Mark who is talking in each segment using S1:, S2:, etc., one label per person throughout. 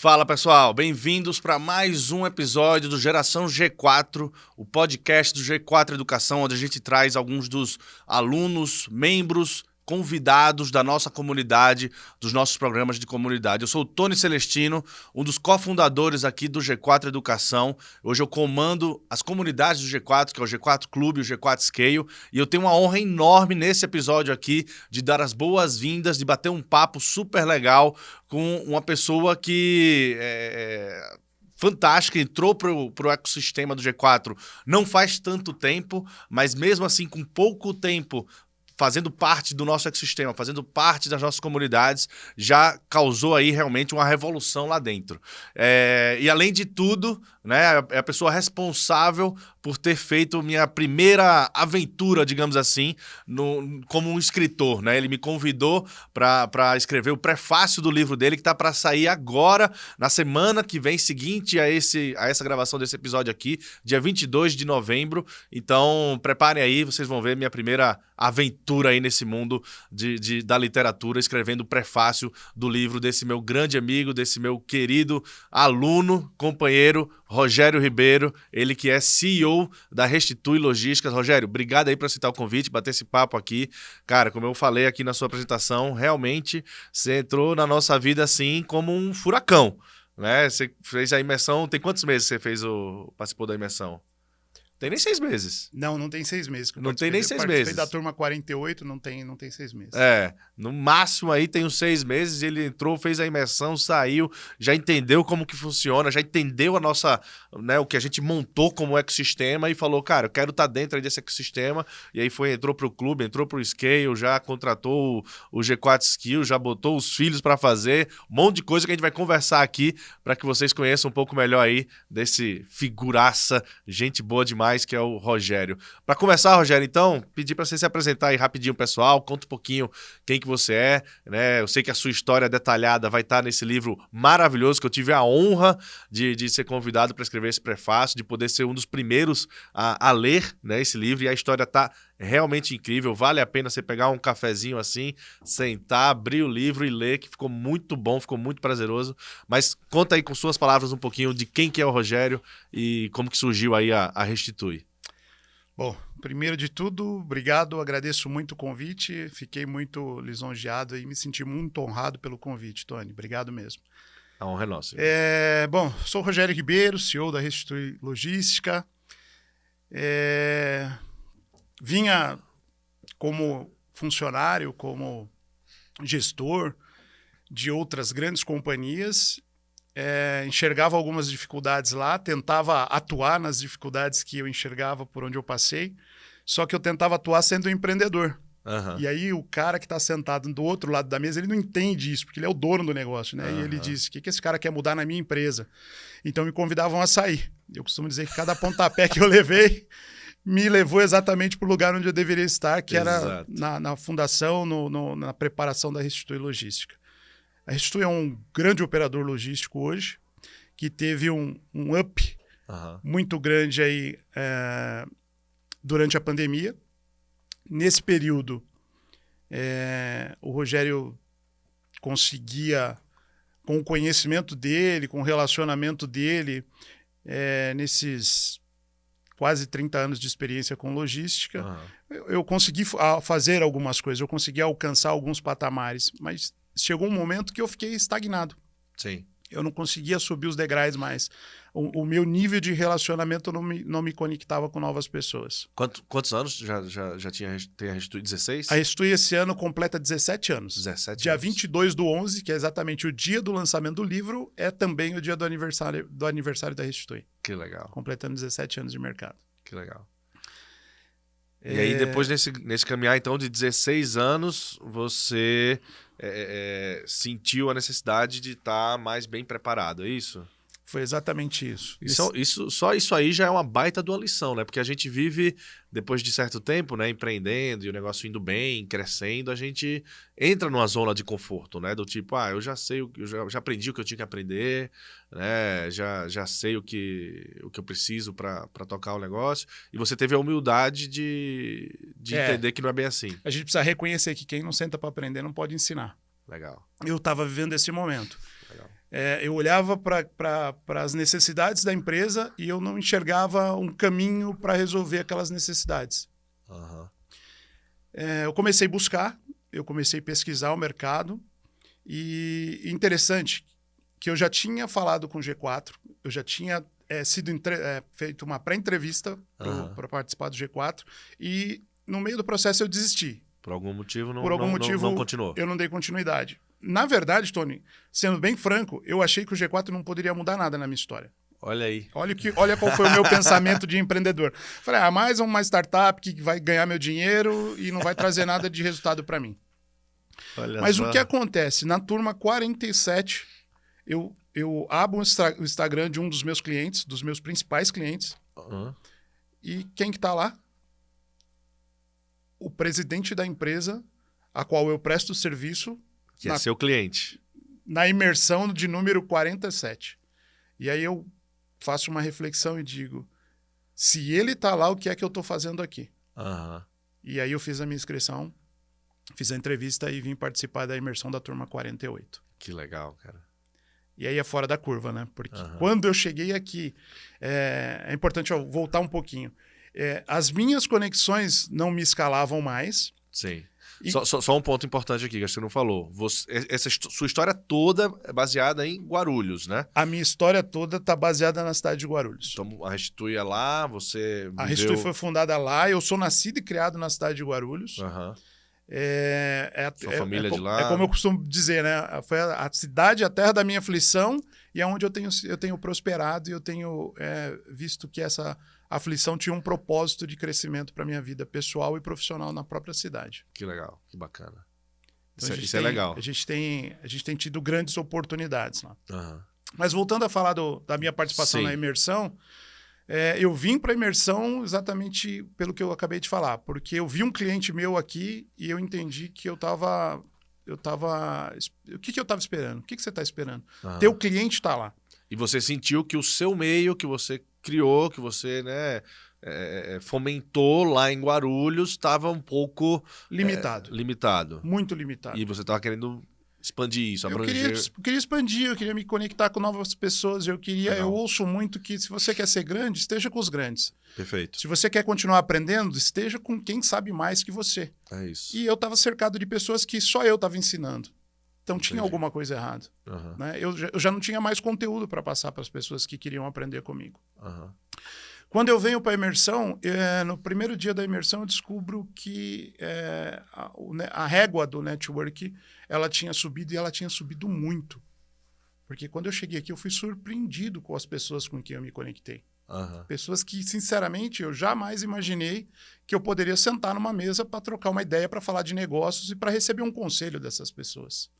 S1: Fala pessoal, bem-vindos para mais um episódio do Geração G4, o podcast do G4 Educação, onde a gente traz alguns dos alunos, membros, convidados da nossa comunidade, dos nossos programas de comunidade. Eu sou o Tony Celestino, um dos cofundadores aqui do G4 Educação. Hoje eu comando as comunidades do G4, que é o G4 Clube, o G4 Scale, e eu tenho uma honra enorme nesse episódio aqui de dar as boas-vindas, de bater um papo super legal com uma pessoa que fantástica, entrou pro ecossistema do G4 não faz tanto tempo, mas mesmo assim com pouco tempo fazendo parte do nosso ecossistema, fazendo parte das nossas comunidades, já causou aí realmente uma revolução lá dentro. E além de tudo, né, é a pessoa responsável por ter feito minha primeira aventura, digamos assim, como um escritor, né? Ele me convidou para escrever o prefácio do livro dele, que está para sair agora, na semana que vem, seguinte a essa gravação desse episódio aqui, dia 22 de novembro. Então, preparem aí, vocês vão ver minha primeira aventura aí nesse mundo da literatura, escrevendo o prefácio do livro desse meu grande amigo, desse meu querido aluno, companheiro, Rogério Ribeiro, ele que é CEO da Restitui Logísticas. Rogério, obrigado aí por aceitar o convite, bater esse papo aqui. Cara, como eu falei aqui na sua apresentação, realmente você entrou na nossa vida assim como um furacão, né? Você fez a imersão, tem quantos meses você participou da imersão? Tem nem 6 meses.
S2: Não tem 6 meses.
S1: Não tem nem 6 meses.
S2: Participei da turma 48, não tem 6 meses.
S1: No máximo aí tem uns 6 meses, ele entrou, fez a imersão, saiu, já entendeu como que funciona, já entendeu a nossa, né, o que a gente montou como ecossistema e falou, cara, eu quero estar dentro aí desse ecossistema, e aí entrou pro clube, entrou pro Scale, já contratou o G4 Skill, já botou os filhos para fazer, um monte de coisa que a gente vai conversar aqui para que vocês conheçam um pouco melhor aí desse figuraça, gente boa demais, que é o Rogério. Para começar, Rogério, então, pedir para você se apresentar aí rapidinho, pessoal, conta um pouquinho quem que você é, né? Eu sei que a sua história detalhada vai estar nesse livro maravilhoso, que eu tive a honra de ser convidado para escrever esse prefácio, de poder ser um dos primeiros a ler, né, esse livro, e a história está realmente incrível, vale a pena você pegar um cafezinho assim, sentar, abrir o livro e ler, que ficou muito bom, ficou muito prazeroso. Mas conta aí com suas palavras um pouquinho de quem que é o Rogério e como que surgiu aí a Restitui.
S2: Bom, primeiro de tudo, obrigado, agradeço muito o convite, fiquei muito lisonjeado e me senti muito honrado pelo convite, Tony, obrigado mesmo.
S1: A honra é nossa.
S2: Bom, sou o Rogério Ribeiro, CEO da Restitui Logística. Vinha como funcionário, como gestor de outras grandes companhias, enxergava algumas dificuldades lá, tentava atuar nas dificuldades que eu enxergava por onde eu passei, só que eu tentava atuar sendo um empreendedor. Uhum. E aí o cara que está sentado do outro lado da mesa, ele não entende isso, porque ele é o dono do negócio, né? Uhum. E ele diz, o que esse cara quer mudar na minha empresa? Então me convidavam a sair. Eu costumo dizer que cada pontapé que eu levei me levou exatamente para o lugar onde eu deveria estar, que era na fundação, na preparação da Restitui Logística. A Restitui é um grande operador logístico hoje, que teve um up muito grande aí, durante a pandemia. Nesse período, o Rogério conseguia, com o conhecimento dele, com o relacionamento dele, nesses quase 30 anos de experiência com logística, eu consegui fazer algumas coisas, eu consegui alcançar alguns patamares, mas chegou um momento que eu fiquei estagnado.
S1: Sim.
S2: Eu não conseguia subir os degraus mais. O meu nível de relacionamento não me conectava com novas pessoas.
S1: Quantos anos já tem a Restitui? 16?
S2: A Restitui esse ano completa 17 anos.
S1: 17
S2: dia
S1: anos.
S2: 22/11, que é exatamente o dia do lançamento do livro, é também o dia do aniversário da Restitui.
S1: Que legal.
S2: Completando 17 anos de mercado.
S1: Que legal. E aí depois nesse caminhar então de 16 anos, você sentiu a necessidade de estar mais bem preparado, é isso?
S2: Foi exatamente isso.
S1: Só isso aí já é uma baita de uma lição, né? Porque a gente vive, depois de certo tempo, né, empreendendo e o negócio indo bem, crescendo, a gente entra numa zona de conforto, né? Do tipo, eu já sei, eu já aprendi o que eu tinha que aprender, né? Já sei o que eu preciso para tocar o negócio. E você teve a humildade de entender que não é bem assim.
S2: A gente precisa reconhecer que quem não senta para aprender não pode ensinar.
S1: Legal.
S2: Eu estava vivendo esse momento.
S1: Legal.
S2: Eu olhava para as necessidades da empresa e eu não enxergava um caminho para resolver aquelas necessidades.
S1: Aham.
S2: Eu comecei a buscar, eu comecei a pesquisar o mercado e interessante que eu já tinha falado com o G4, eu já tinha feito uma pré-entrevista para participar do G4 e no meio do processo eu desisti.
S1: Por algum motivo
S2: não
S1: continuou.
S2: Eu não dei continuidade. Na verdade, Tony, sendo bem franco, eu achei que o G4 não poderia mudar nada na minha história.
S1: Olha aí.
S2: Olha qual foi o meu pensamento de empreendedor. Falei, mais uma startup que vai ganhar meu dinheiro e não vai trazer nada de resultado para mim. Mas o que acontece? Na turma 47, eu abro o Instagram de um dos meus clientes, dos meus principais clientes, e quem que tá lá? O presidente da empresa a qual eu presto serviço.
S1: Que é seu cliente.
S2: Na imersão de número 47. E aí eu faço uma reflexão e digo, se ele tá lá, o que é que eu tô fazendo aqui? E aí eu fiz a minha inscrição, fiz a entrevista e vim participar da imersão da turma 48.
S1: Que legal, cara.
S2: E aí é fora da curva, né? Porque quando eu cheguei aqui, é importante eu voltar um pouquinho. As minhas conexões não me escalavam mais.
S1: Sim. Só um ponto importante aqui, que você não falou. Essa sua história toda é baseada em Guarulhos, né?
S2: A minha história toda está baseada na cidade de Guarulhos.
S1: Então, a Restitui é lá, você
S2: A Restitui foi fundada lá, eu sou nascido e criado na cidade de Guarulhos.
S1: Sua família de lá.
S2: É como eu costumo dizer, né? Foi a cidade, a terra da minha aflição, e é onde eu tenho prosperado e eu tenho visto que essa aflição tinha um propósito de crescimento para minha vida pessoal e profissional na própria cidade.
S1: Que legal, que bacana.
S2: Então,
S1: isso é legal.
S2: A gente tem tido grandes oportunidades lá. Mas voltando a falar da minha participação na imersão, eu vim para a imersão exatamente pelo que eu acabei de falar, porque eu vi um cliente meu aqui e eu entendi que o que eu estava esperando? O que você está esperando? Teu cliente está lá.
S1: E você sentiu que o seu meio que você criou, que você fomentou lá em Guarulhos, estava um pouco limitado.
S2: Muito limitado.
S1: E você estava querendo expandir isso, abranger.
S2: Eu queria expandir, eu queria me conectar com novas pessoas. Eu ouço muito que se você quer ser grande, esteja com os grandes.
S1: Perfeito.
S2: Se você quer continuar aprendendo, esteja com quem sabe mais que você.
S1: É isso.
S2: E eu estava cercado de pessoas que só eu estava ensinando. Então tinha alguma coisa errada. Né? Eu já não tinha mais conteúdo para passar para as pessoas que queriam aprender comigo. Quando eu venho para a imersão, no primeiro dia da imersão eu descubro que a régua do network ela tinha subido e ela tinha subido muito. Porque quando eu cheguei aqui eu fui surpreendido com as pessoas com quem eu me conectei. Pessoas que, sinceramente, eu jamais imaginei que eu poderia sentar numa mesa para trocar uma ideia, para falar de negócios e para receber um conselho dessas pessoas.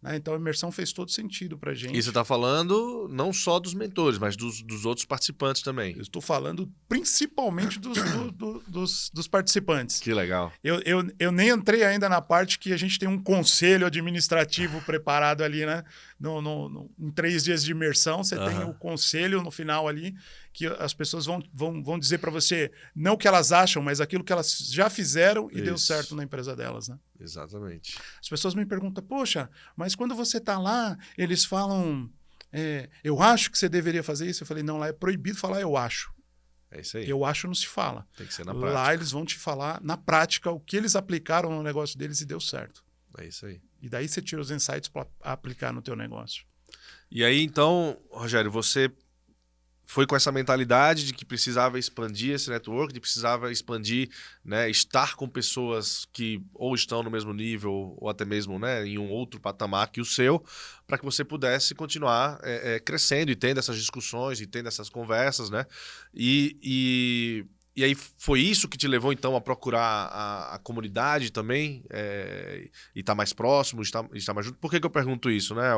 S2: Né? Então a imersão fez todo sentido para a gente.
S1: E você está falando não só dos mentores, mas dos outros participantes também.
S2: Eu estou falando principalmente dos participantes.
S1: Que legal.
S2: Eu nem entrei ainda na parte que a gente tem um conselho administrativo preparado ali, né? Em 3 dias de imersão, você tem o conselho no final ali, que as pessoas vão dizer para você não o que elas acham, mas aquilo que elas já fizeram e deu certo na empresa delas, né?
S1: Exatamente.
S2: As pessoas me perguntam, poxa, mas quando você está lá, eles falam, eu acho que você deveria fazer isso. Eu falei, não, lá é proibido falar eu acho.
S1: É isso aí.
S2: Eu acho não se fala.
S1: Tem que ser na prática.
S2: Lá eles vão te falar na prática o que eles aplicaram no negócio deles e deu certo.
S1: É isso aí.
S2: E daí você tira os insights para aplicar no teu negócio.
S1: E aí, então, Rogério, você foi com essa mentalidade de que precisava expandir esse network, de precisava expandir, né, estar com pessoas que ou estão no mesmo nível ou até mesmo, né, em um outro patamar que o seu, para que você pudesse continuar crescendo e tendo essas discussões e tendo essas conversas, né? E aí foi isso que te levou, então, a procurar a comunidade também? E estar mais próximo, estar mais junto? Por que eu pergunto isso, né? É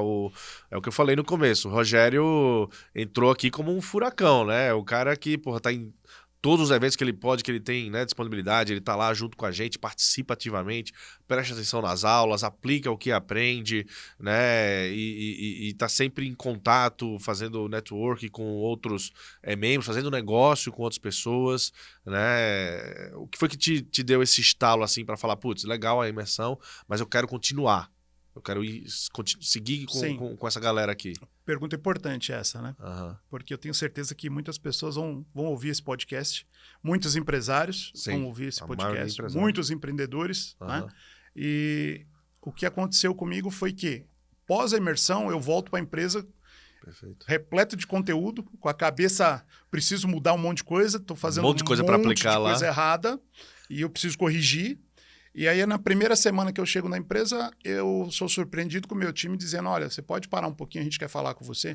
S1: o que eu falei no começo. O Rogério entrou aqui como um furacão, né? O cara que, tá em todos os eventos que ele pode, que ele tem, né, disponibilidade, ele tá lá junto com a gente, participa ativamente, presta atenção nas aulas, aplica o que aprende, né, e tá sempre em contato, fazendo network com outros membros, fazendo negócio com outras pessoas, né? O que foi que te deu esse estalo, assim, para falar, putz, legal a imersão, mas eu quero continuar? Eu quero seguir com essa galera aqui.
S2: Pergunta importante essa, né?
S1: Uhum.
S2: Porque eu tenho certeza que muitas pessoas vão ouvir esse podcast. Muitos empresários vão ouvir esse podcast. Muitos empreendedores.
S1: Uhum.
S2: Né? E o que aconteceu comigo foi que, pós a imersão, eu volto para a empresa repleto de conteúdo, com a cabeça, preciso mudar um monte de coisa, estou fazendo um monte de coisa para aplicar lá, coisa errada, e eu preciso corrigir. E aí, na primeira semana que eu chego na empresa, eu sou surpreendido com o meu time dizendo, olha, você pode parar um pouquinho, a gente quer falar com você.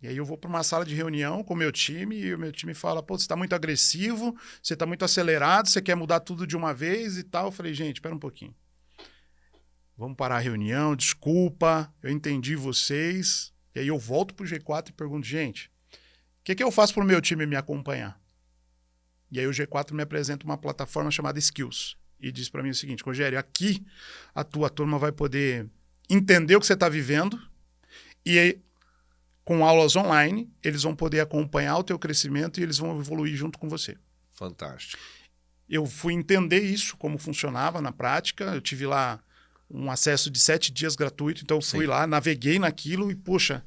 S2: E aí eu vou para uma sala de reunião com o meu time, e o meu time fala, pô, você está muito agressivo, você está muito acelerado, você quer mudar tudo de uma vez e tal. Eu falei, gente, espera um pouquinho. Vamos parar a reunião, desculpa, eu entendi vocês. E aí eu volto para o G4 e pergunto, gente, o que eu faço para o meu time me acompanhar? E aí o G4 me apresenta uma plataforma chamada Skills e diz para mim o seguinte, Rogério, aqui a tua turma vai poder entender o que você está vivendo e aí, com aulas online, eles vão poder acompanhar o teu crescimento e eles vão evoluir junto com você.
S1: Fantástico.
S2: Eu fui entender isso, como funcionava na prática. Eu tive lá um acesso de 7 dias gratuito, então fui lá, naveguei naquilo e, poxa,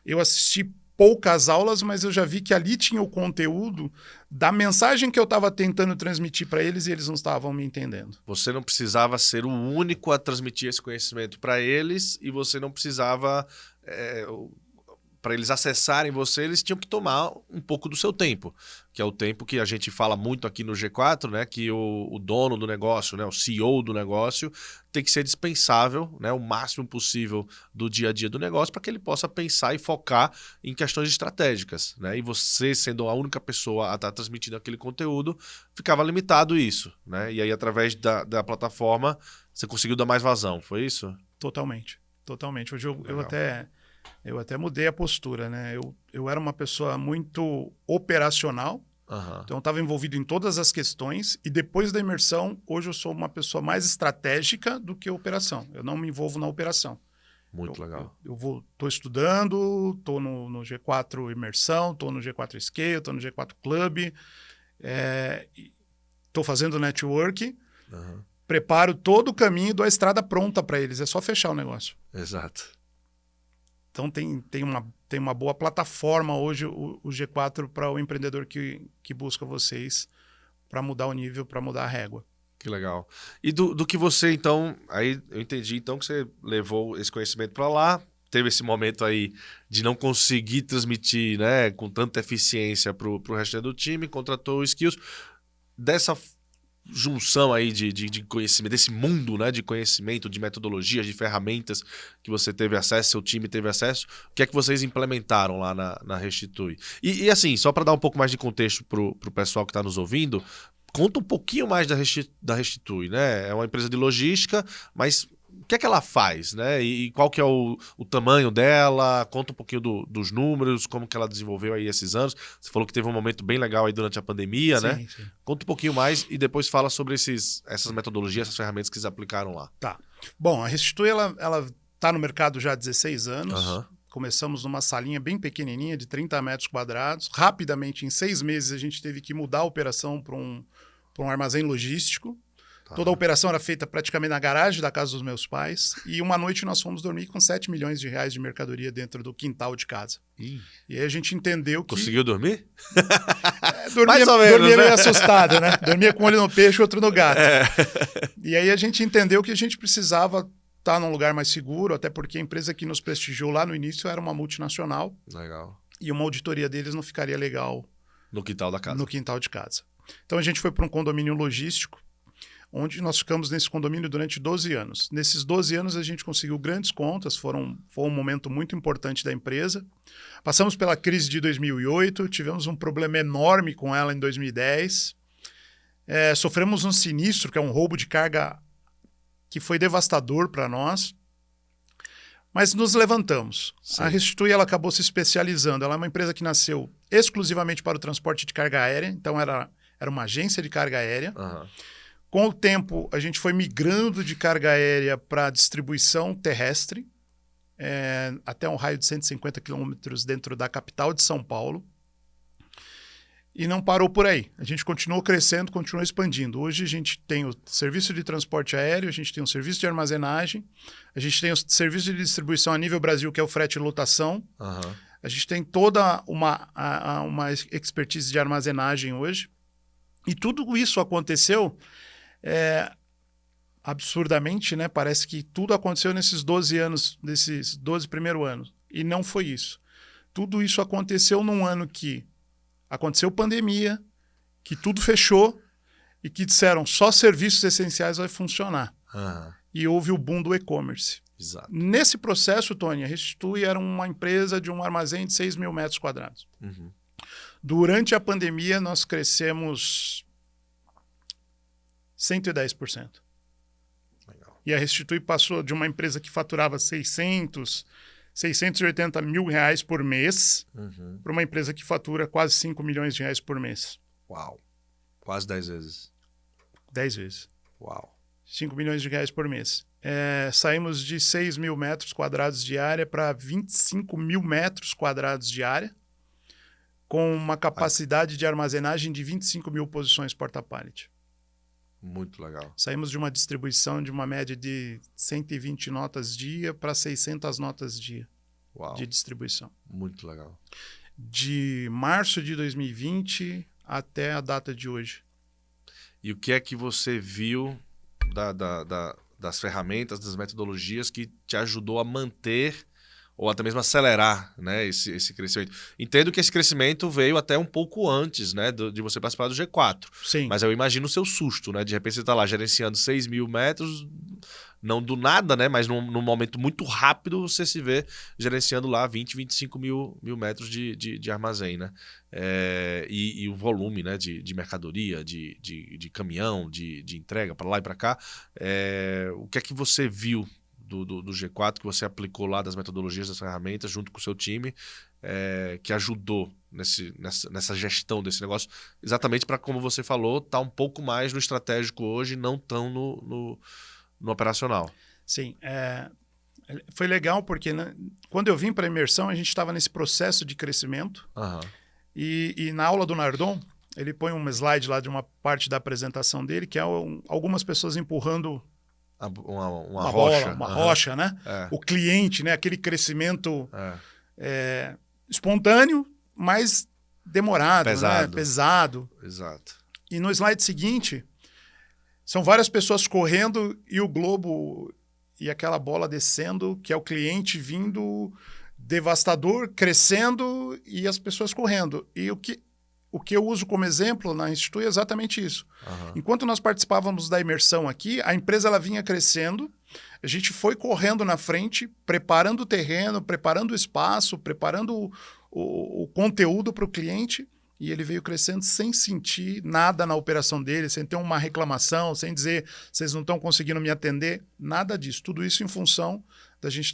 S2: eu assisti poucas aulas, mas eu já vi que ali tinha o conteúdo da mensagem que eu estava tentando transmitir para eles e eles não estavam me entendendo.
S1: Você não precisava ser o único a transmitir esse conhecimento para eles e você não precisava... para eles acessarem você, eles tinham que tomar um pouco do seu tempo, que é o tempo que a gente fala muito aqui no G4, né, que o dono do negócio, né, o CEO do negócio, tem que ser dispensável, né, o máximo possível do dia a dia do negócio para que ele possa pensar e focar em questões estratégicas. Né? E você, sendo a única pessoa a estar transmitindo aquele conteúdo, ficava limitado isso. Né? E aí, através da plataforma, você conseguiu dar mais vazão, foi isso?
S2: Totalmente. Hoje eu até mudei a postura, né? Eu era uma pessoa muito operacional, então eu estava envolvido em todas as questões e depois da imersão, hoje eu sou uma pessoa mais estratégica do que operação. Eu não me envolvo na operação.
S1: Muito legal.
S2: Eu estou estudando, estou no G4 Imersão, estou no G4 Scale, estou no G4 Club, estou fazendo network, preparo todo o caminho da estrada pronta para eles, é só fechar o negócio.
S1: Exato.
S2: Então tem uma boa plataforma hoje, o G4, para o empreendedor que busca vocês para mudar o nível, para mudar a régua.
S1: Que legal. E do que você, então, aí eu entendi então que você levou esse conhecimento para lá, teve esse momento aí de não conseguir transmitir, né, com tanta eficiência para o resto do time, contratou o Skills. Dessa junção aí de conhecimento, desse mundo, né, de conhecimento, de metodologias, de ferramentas que você teve acesso, seu time teve acesso, o que é que vocês implementaram lá na Restitui? E assim, só para dar um pouco mais de contexto para o pessoal que está nos ouvindo, conta um pouquinho mais da Restitui, né? É uma empresa de logística, mas o que é que ela faz, né? E qual que é o tamanho dela? Conta um pouquinho dos números, como que ela desenvolveu aí esses anos. Você falou que teve um momento bem legal aí durante a pandemia, né?
S2: Sim.
S1: Conta um pouquinho mais e depois fala sobre essas metodologias, essas ferramentas que eles aplicaram lá.
S2: Tá. Bom, a Restitui, ela tá no mercado já há 16 anos. Começamos numa salinha bem pequenininha, de 30 metros quadrados. Rapidamente, em 6 meses, a gente teve que mudar a operação para um armazém logístico. Toda a operação era feita praticamente na garagem da casa dos meus pais. E uma noite nós fomos dormir com 7 milhões de reais de mercadoria dentro do quintal de casa. E aí a gente entendeu que...
S1: Conseguiu dormir?
S2: Dormia meio assustado, né? Dormia com um olho no peixe e outro no gato. E aí a gente entendeu que a gente precisava estar num lugar mais seguro, até porque a empresa que nos prestigiou lá no início era uma multinacional.
S1: Legal.
S2: E uma auditoria deles não ficaria legal...
S1: No quintal da casa.
S2: No quintal de casa. Então a gente foi para um condomínio logístico, onde nós ficamos nesse condomínio durante 12 anos. Nesses 12 anos, a gente conseguiu grandes contas, foi um momento muito importante da empresa. Passamos pela crise de 2008, tivemos um problema enorme com ela em 2010. Sofremos um sinistro, que é um roubo de carga que foi devastador para nós. Mas nos levantamos. Sim. A Restitui ela acabou se especializando. Ela é uma empresa que nasceu exclusivamente para o transporte de carga aérea, então era uma agência de carga aérea. Com o tempo, a gente foi migrando de carga aérea para distribuição terrestre, até um raio de 150 quilômetros dentro da capital de São Paulo. E não parou por aí. A gente continuou crescendo, continuou expandindo. Hoje a gente tem o serviço de transporte aéreo, a gente tem o serviço de armazenagem, a gente tem o serviço de distribuição a nível Brasil, que é o frete e lotação.
S1: Aham.
S2: A gente tem toda uma expertise de armazenagem hoje. E tudo isso aconteceu absurdamente, né? Parece que tudo aconteceu nesses 12 anos, nesses 12 primeiros anos. E não foi isso. Tudo isso aconteceu num ano que aconteceu pandemia, que tudo fechou e que disseram só serviços essenciais vai funcionar.
S1: Aham.
S2: E houve o boom do e-commerce.
S1: Exato.
S2: Nesse processo, Tony, a Restitui era uma empresa de um armazém de 6 mil metros quadrados.
S1: Uhum.
S2: Durante a pandemia, nós crescemos 110%.
S1: Legal.
S2: E a Restitui passou de uma empresa que faturava 680 mil reais por mês
S1: Uhum.
S2: para uma empresa que fatura quase 5 milhões de reais por mês.
S1: Uau. Quase 10 vezes.
S2: 10 vezes.
S1: Uau.
S2: 5 milhões de reais por mês. Saímos de 6 mil metros quadrados de área para 25 mil metros quadrados de área, com uma capacidade de armazenagem de 25 mil posições porta-pallet.
S1: Muito legal.
S2: Saímos de uma distribuição de uma média de 120 notas dia para 600 notas dia
S1: Uau.
S2: de distribuição.
S1: Muito legal.
S2: De março de 2020 até a data de hoje.
S1: E o que é que você viu das ferramentas, das metodologias que te ajudou a manter ou até mesmo acelerar, né, esse crescimento? Entendo que esse crescimento veio até um pouco antes, né, de você participar do G4.
S2: Sim.
S1: Mas eu imagino o seu susto, né? De repente você está lá gerenciando 6 mil metros, não do nada, né? Mas num momento muito rápido você se vê gerenciando lá 20, 25 mil metros de armazém, né? E o volume, né? De mercadoria, de caminhão, de entrega para lá e para cá. O que é que você viu do G4 que você aplicou lá, das metodologias, das ferramentas, junto com o seu time, que ajudou nessa gestão desse negócio, exatamente para, como você falou, tá um pouco mais no estratégico hoje, não tão no operacional?
S2: Sim. Foi legal porque, né, quando eu vim para a imersão, a gente estava nesse processo de crescimento.
S1: Aham.
S2: E na aula do Nardon, ele põe um slide lá de uma parte da apresentação dele, que é algumas pessoas empurrando
S1: Uma rocha.
S2: bola, uma
S1: Aham.
S2: rocha, né?
S1: É.
S2: O cliente, né? Aquele crescimento
S1: É.
S2: espontâneo, mas demorado,
S1: Pesado.
S2: né? Pesado.
S1: Exato.
S2: E no slide seguinte, são várias pessoas correndo e o globo e aquela bola descendo, que é o cliente vindo devastador, crescendo e as pessoas correndo. E o que eu uso como exemplo na Institui é exatamente isso.
S1: Aham.
S2: Enquanto nós participávamos da imersão aqui, a empresa ela vinha crescendo, a gente foi correndo na frente, preparando o terreno, preparando o espaço, preparando o conteúdo para o cliente, e ele veio crescendo sem sentir nada na operação dele, sem ter uma reclamação, sem dizer, vocês não estão conseguindo me atender, nada disso. Tudo isso em função da gente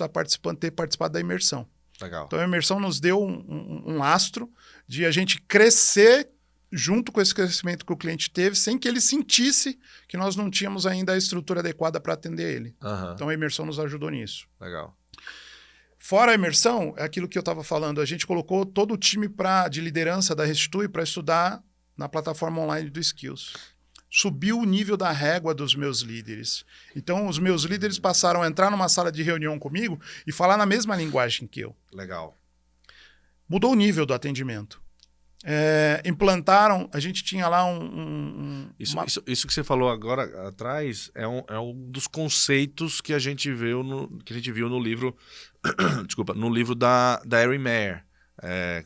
S2: ter participado da imersão.
S1: Legal.
S2: Então a imersão nos deu um lastro de a gente crescer junto com esse crescimento que o cliente teve, sem que ele sentisse que nós não tínhamos ainda a estrutura adequada para atender ele.
S1: Aham.
S2: Então a imersão nos ajudou nisso.
S1: Legal.
S2: Fora a imersão, é aquilo que eu estava falando, a gente colocou todo o time de liderança da Restitui para estudar na plataforma online do Skills. Subiu o nível da régua dos meus líderes. Então, os meus líderes passaram a entrar numa sala de reunião comigo e falar na mesma linguagem que eu.
S1: Legal.
S2: Mudou o nível do atendimento. Implantaram, a gente tinha lá
S1: Isso que você falou agora atrás é um dos conceitos que a gente viu no livro, desculpa, no livro da Erin Meyer,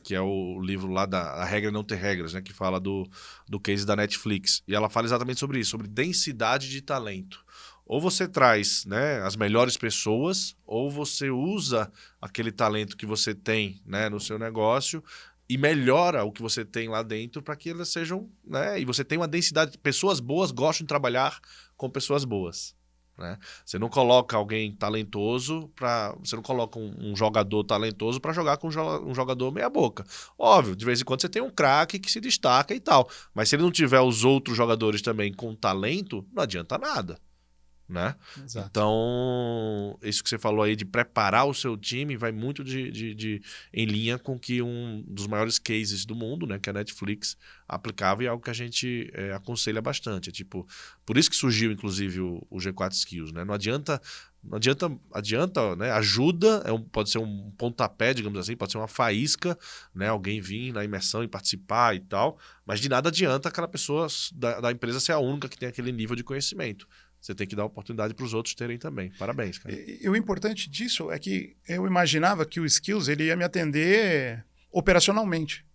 S1: que é o livro lá da A Regra Não Ter Regras, né, que fala do case da Netflix. E ela fala exatamente sobre isso, sobre densidade de talento. Ou você traz, né, as melhores pessoas, ou você usa aquele talento que você tem, né, no seu negócio e melhora o que você tem lá dentro para que elas sejam, né, e você tem uma densidade. Pessoas boas gostam de trabalhar com pessoas boas, né? Você não coloca alguém talentoso você não coloca um jogador talentoso para jogar com um jogador meia boca. Óbvio, de vez em quando você tem um craque que se destaca e tal, mas se ele não tiver os outros jogadores também com talento, não adianta nada. né?
S2: Exato.
S1: Então, isso que você falou aí de preparar o seu time vai muito em linha com que um dos maiores cases do mundo, né, que é a Netflix, aplicava e é algo que a gente aconselha bastante. Tipo, por isso que surgiu, inclusive, o G4 Skills, né? Não adianta, né? Ajuda, pode ser um pontapé, digamos assim, pode ser uma faísca, né? Alguém vir na imersão e participar e tal, mas de nada adianta aquela pessoa da empresa ser a única que tem aquele nível de conhecimento. Você tem que dar oportunidade para os outros terem também. Parabéns, cara.
S2: E o importante disso é que eu imaginava que o Skills ele ia me atender operacionalmente.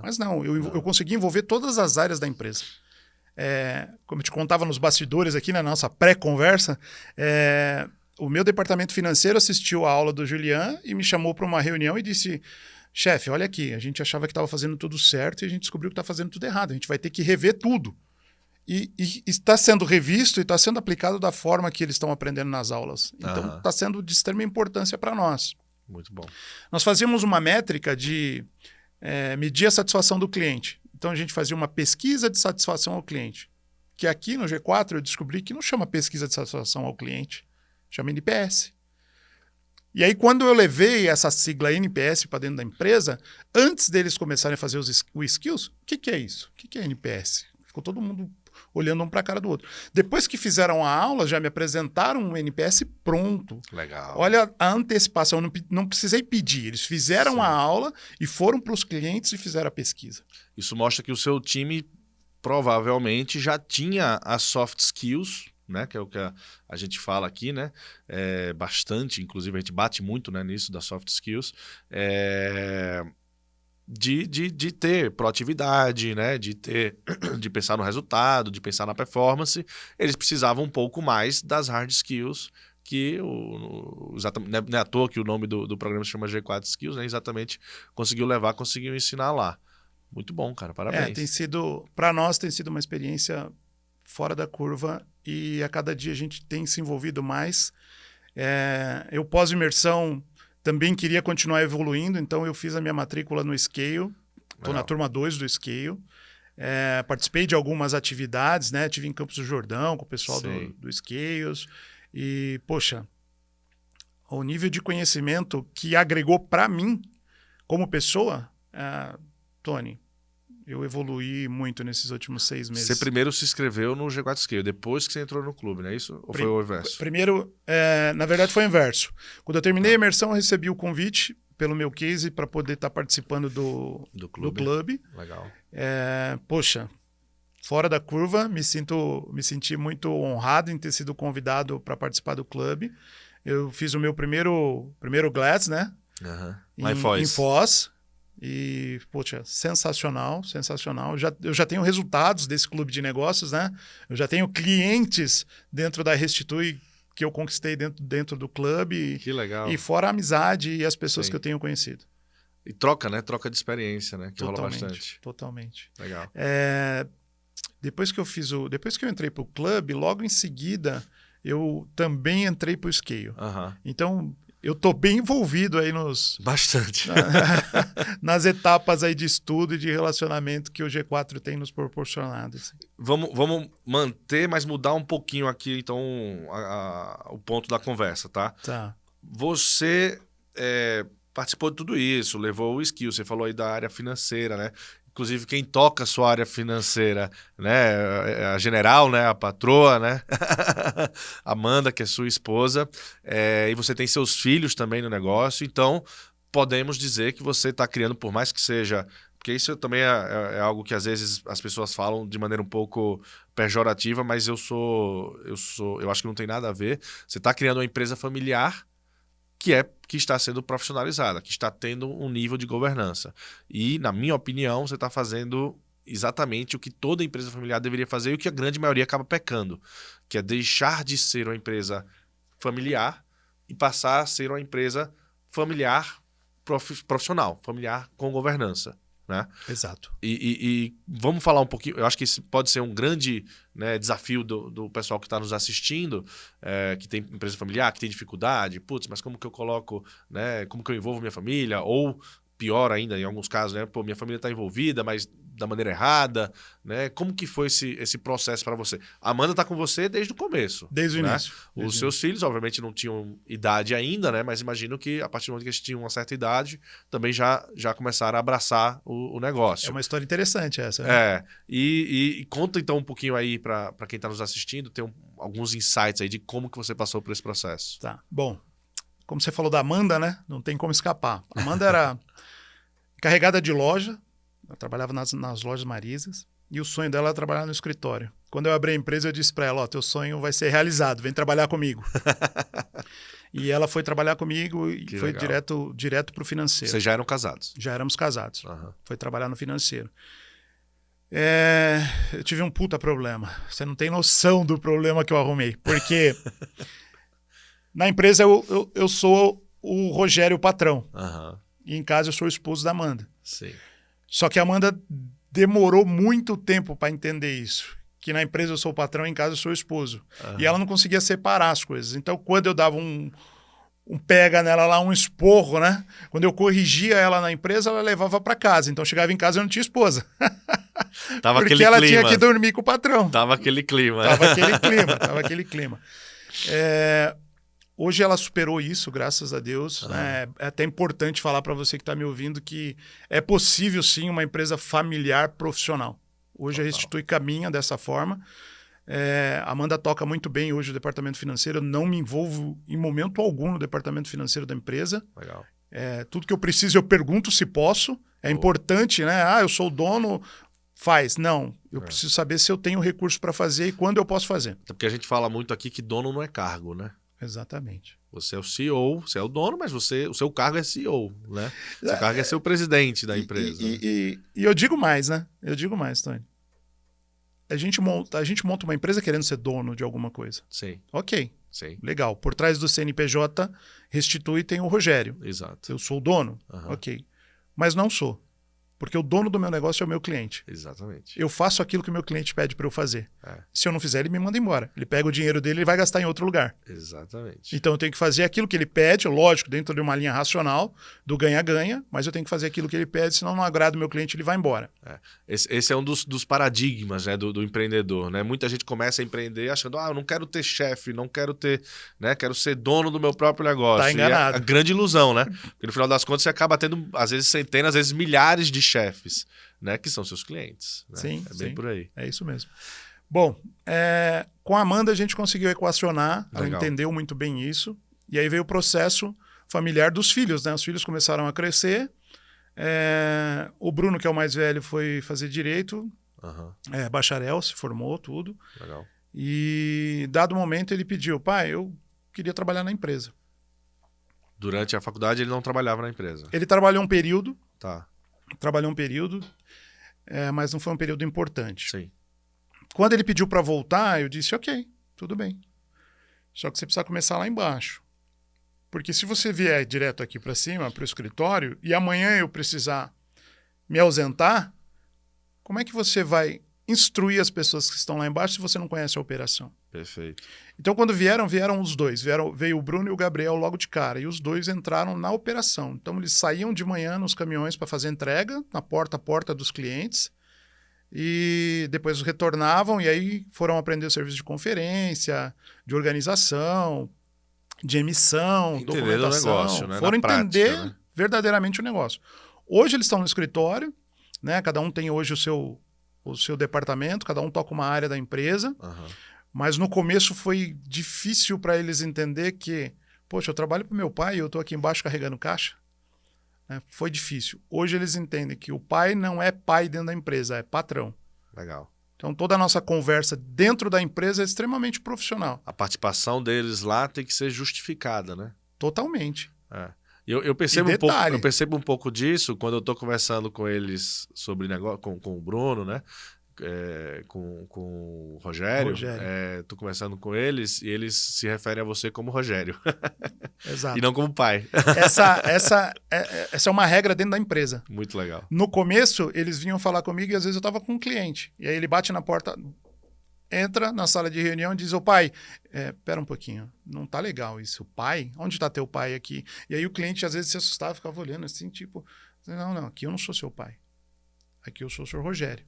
S2: Mas não, eu consegui envolver todas as áreas da empresa. Como eu te contava nos bastidores aqui na nossa pré-conversa, o meu departamento financeiro assistiu a aula do Julian e me chamou para uma reunião e disse: chefe, olha aqui, a gente achava que estava fazendo tudo certo e a gente descobriu que está fazendo tudo errado. A gente vai ter que rever tudo. E está sendo revisto e está sendo aplicado da forma que eles estão aprendendo nas aulas. Então, está sendo de extrema importância para nós.
S1: Muito bom.
S2: Nós fazíamos uma métrica de medir a satisfação do cliente. Então, a gente fazia uma pesquisa de satisfação ao cliente. Que aqui no G4 eu descobri que não chama pesquisa de satisfação ao cliente, chama NPS. E aí, quando eu levei essa sigla NPS para dentro da empresa, antes deles começarem a fazer o Skills, o que é isso? O que é NPS? Ficou todo mundo olhando um para a cara do outro. Depois que fizeram a aula, já me apresentaram um NPS pronto.
S1: Legal.
S2: Olha a antecipação, não precisei pedir. Eles fizeram a aula e foram para os clientes e fizeram a pesquisa.
S1: Isso mostra que o seu time provavelmente já tinha as soft skills, né, que é o que a gente fala aqui, né, bastante, inclusive a gente bate muito, né, nisso das soft skills, de ter proatividade, né? De pensar no resultado, de pensar na performance. Eles precisavam um pouco mais das hard skills, que não é à toa que o nome do programa se chama G4 Skills, né? Exatamente conseguiu ensinar lá. Muito bom, cara, parabéns.
S2: Para nós tem sido uma experiência fora da curva e a cada dia a gente tem se envolvido mais. Eu pós-imersão também queria continuar evoluindo, então eu fiz a minha matrícula no Scale. Estou na turma 2 do Scale. Participei de algumas atividades, né? Estive em Campos do Jordão com o pessoal do Scales. E, poxa, o nível de conhecimento que agregou para mim como pessoa, Tony, eu evoluí muito nesses últimos 6 meses.
S1: Você primeiro se inscreveu no G4 Scale, depois que você entrou no clube, não é isso? Ou foi o inverso?
S2: Primeiro, na verdade foi o inverso. Quando eu terminei a imersão, eu recebi o convite pelo meu case para poder estar participando do clube.
S1: Legal.
S2: Poxa, fora da curva, me senti muito honrado em ter sido convidado para participar do clube. Eu fiz o meu primeiro GLADS, né? Em Foz. E, poxa, sensacional, sensacional. Eu já tenho resultados desse clube de negócios, né? Eu já tenho clientes dentro da Restitui que eu conquistei dentro do clube.
S1: Que legal.
S2: E fora a amizade e as pessoas que eu tenho conhecido.
S1: E troca, né? Troca de experiência, né? Que rola bastante.
S2: Totalmente.
S1: Legal.
S2: Depois que eu entrei para o clube, logo em seguida, eu também entrei para o Scale. Então, eu tô bem envolvido aí
S1: Bastante.
S2: nas etapas aí de estudo e de relacionamento que o G4 tem nos proporcionado. Assim.
S1: Vamos manter, mas mudar um pouquinho aqui, então, o ponto da conversa, tá?
S2: Tá.
S1: Você participou de tudo isso, levou o skill, você falou aí da área financeira, né? Inclusive, quem toca a sua área financeira, né? A general, né? A patroa, né? Amanda, que é sua esposa. E você tem seus filhos também no negócio. Então, podemos dizer que você está criando, por mais que seja... Porque isso também é algo que, às vezes, as pessoas falam de maneira um pouco pejorativa, mas eu acho que não tem nada a ver. Você está criando uma empresa familiar que está sendo profissionalizada, que está tendo um nível de governança. E, na minha opinião, você está fazendo exatamente o que toda empresa familiar deveria fazer e o que a grande maioria acaba pecando, que é deixar de ser uma empresa familiar e passar a ser uma empresa familiar profissional, familiar com governança. Né?
S2: Exato.
S1: E vamos falar um pouquinho, eu acho que isso pode ser um grande, né, desafio do pessoal que está nos assistindo, que tem empresa familiar, que tem dificuldade, mas como que eu coloco, né, como que eu envolvo minha família, ou pior ainda em alguns casos, né? Pô, minha família está envolvida, mas da maneira errada, né? Como que foi esse processo para você? A Amanda está com você desde o começo.
S2: Desde o
S1: né?
S2: início.
S1: Os seus filhos, obviamente, não tinham idade ainda, né? Mas imagino que a partir do momento que eles tinham uma certa idade, também já começaram a abraçar o negócio.
S2: É uma história interessante essa.
S1: Né? E conta então um pouquinho aí para quem está nos assistindo, ter alguns insights aí de como que você passou por esse processo.
S2: Tá. Bom, como você falou da Amanda, né? Não tem como escapar. A Amanda era encarregada de loja, ela trabalhava nas lojas Marisas, e o sonho dela era trabalhar no escritório. Quando eu abri a empresa, eu disse para ela, ó, teu sonho vai ser realizado, vem trabalhar comigo. E ela foi trabalhar comigo e
S1: Que
S2: foi
S1: legal.
S2: direto para o financeiro.
S1: Vocês já eram casados?
S2: Já éramos casados.
S1: Uhum.
S2: Foi trabalhar no financeiro. Eu tive um puta problema. Você não tem noção do problema que eu arrumei. Porque na empresa eu sou o Rogério, o patrão.
S1: Uhum.
S2: E em casa eu sou o esposo da Amanda.
S1: Sim.
S2: Só que a Amanda demorou muito tempo para entender isso. Que na empresa eu sou o patrão e em casa eu sou o esposo.
S1: Uhum.
S2: E ela não conseguia separar as coisas. Então, quando eu dava um pega nela lá, um esporro, né? Quando eu corrigia ela na empresa, ela levava para casa. Então, chegava em casa e eu não tinha esposa.
S1: Tava
S2: Porque
S1: aquele
S2: ela
S1: clima.
S2: tinha que dormir com o patrão.
S1: Tava aquele clima.
S2: Tava aquele clima. Hoje ela superou isso, graças a Deus. Né? É até importante falar para você que está me ouvindo que é possível sim uma empresa familiar profissional. Hoje a Restitui caminha dessa forma. A Amanda toca muito bem hoje o departamento financeiro. Eu não me envolvo em momento algum no departamento financeiro da empresa.
S1: Legal.
S2: Tudo que eu preciso eu pergunto se posso. É importante, né? Eu sou o dono, faz. Não, eu preciso saber se eu tenho recurso para fazer e quando eu posso fazer.
S1: Até porque a gente fala muito aqui que dono não é cargo, né?
S2: Exatamente.
S1: Você é o CEO, você é o dono, mas o seu cargo é CEO, né? O seu cargo é ser o presidente da empresa.
S2: E eu digo mais, né? Eu digo mais, Tony. A gente monta uma empresa querendo ser dono de alguma coisa.
S1: Sim.
S2: Ok.
S1: Sim.
S2: Legal. Por trás do CNPJ, Restitui tem o Rogério.
S1: Exato.
S2: Eu sou o dono? Ok. Mas não sou. Porque o dono do meu negócio é o meu cliente.
S1: Exatamente.
S2: Eu faço aquilo que o meu cliente pede para eu fazer.
S1: É.
S2: Se eu não fizer, ele me manda embora. Ele pega o dinheiro dele e vai gastar em outro lugar.
S1: Exatamente.
S2: Então eu tenho que fazer aquilo que ele pede, lógico, dentro de uma linha racional, do ganha-ganha, mas eu tenho que fazer aquilo que ele pede, senão não agrada o meu cliente, ele vai embora.
S1: Esse é um dos paradigmas, né, do empreendedor. Né? Muita gente começa a empreender achando, eu não quero ter chefe, não quero ter, né, quero ser dono do meu próprio negócio.
S2: Tá enganado.
S1: E é a grande ilusão, né? Porque no final das contas você acaba tendo, às vezes, centenas, às vezes milhares de chefes, né, que são seus clientes. Né?
S2: Sim,
S1: é bem
S2: sim.
S1: por aí.
S2: É isso mesmo. Bom, com a Amanda a gente conseguiu equacionar, ela
S1: Legal.
S2: entendeu muito bem isso, e aí veio o processo familiar dos filhos, né? Os filhos começaram a crescer, o Bruno, que é o mais velho, foi fazer direito, bacharel, se formou, tudo,
S1: Legal.
S2: e dado momento ele pediu, pai, eu queria trabalhar na empresa.
S1: Durante a faculdade ele não trabalhava na empresa.
S2: Ele trabalhou um período,
S1: Tá.
S2: mas não foi um período importante.
S1: Sim.
S2: Quando ele pediu para voltar, eu disse, ok, tudo bem. Só que você precisa começar lá embaixo. Porque se você vier direto aqui para cima, para o escritório, e amanhã eu precisar me ausentar, como é que você vai instruir as pessoas que estão lá embaixo se você não conhece a operação?
S1: Perfeito.
S2: Então, quando vieram os dois. Veio o Bruno e o Gabriel logo de cara. E os dois entraram na operação. Então, eles saíam de manhã nos caminhões para fazer entrega, na porta a porta dos clientes. E depois retornavam e aí foram aprender o serviço de conferência, de organização, de emissão,
S1: Entender
S2: documentação.
S1: o negócio, né?
S2: Foram
S1: Na prática,
S2: entender
S1: né?
S2: verdadeiramente o negócio. Hoje eles estão no escritório, né? Cada um tem hoje o seu departamento, cada um toca uma área da empresa. Mas no começo foi difícil para eles entender que, poxa, eu trabalho para o meu pai e eu estou aqui embaixo carregando caixa. Foi difícil. Hoje eles entendem que o pai não é pai dentro da empresa, é patrão.
S1: Legal.
S2: Então toda a nossa conversa dentro da empresa é extremamente profissional.
S1: A participação deles lá tem que ser justificada, né?
S2: Totalmente.
S1: Eu percebo
S2: E detalhe.
S1: eu percebo um pouco disso quando eu estou conversando com eles sobre negócio, com o Bruno, né? Com o Rogério. Estou conversando com eles e eles se referem a você como Rogério.
S2: Exato.
S1: E não como pai.
S2: Essa é uma regra dentro da empresa.
S1: Muito legal.
S2: No começo, eles vinham falar comigo e às vezes eu estava com um cliente. E aí ele bate na porta, entra na sala de reunião e diz, ô pai, pera um pouquinho, não tá legal isso. Pai? Onde está teu pai aqui? E aí o cliente às vezes se assustava, ficava olhando assim, tipo, Não, aqui eu não sou seu pai. Aqui eu sou o senhor Rogério.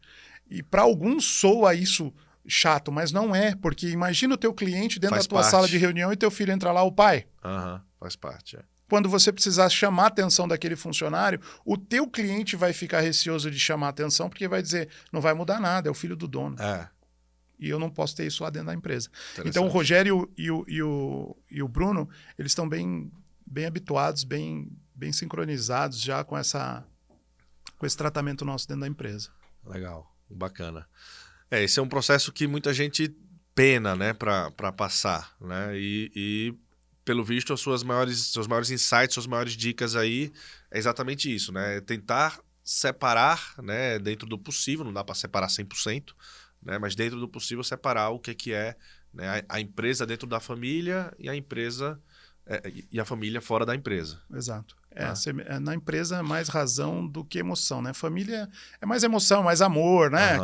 S2: E para alguns soa isso chato, mas não é, porque imagina o teu cliente dentro da tua sala de reunião e teu filho entra lá, o pai.
S1: Faz parte,
S2: Quando você precisar chamar a atenção daquele funcionário, o teu cliente vai ficar receoso de chamar a atenção, porque vai dizer, não vai mudar nada, é o filho do dono. E eu não posso ter isso lá dentro da empresa. Então o Rogério e o Bruno, eles estão bem habituados, bem sincronizados já com esse tratamento nosso dentro da empresa.
S1: Legal, bacana. Esse é um processo que muita gente pena, né, para passar, né? E pelo visto, seus maiores insights, suas maiores dicas aí é exatamente isso, né? Tentar separar, né, dentro do possível, não dá para separar 100%, né, mas dentro do possível separar o que é, né, a empresa dentro da família e a empresa e a família fora da empresa.
S2: Exato. Na empresa é mais razão do que emoção, né? Família é mais emoção, mais amor, né?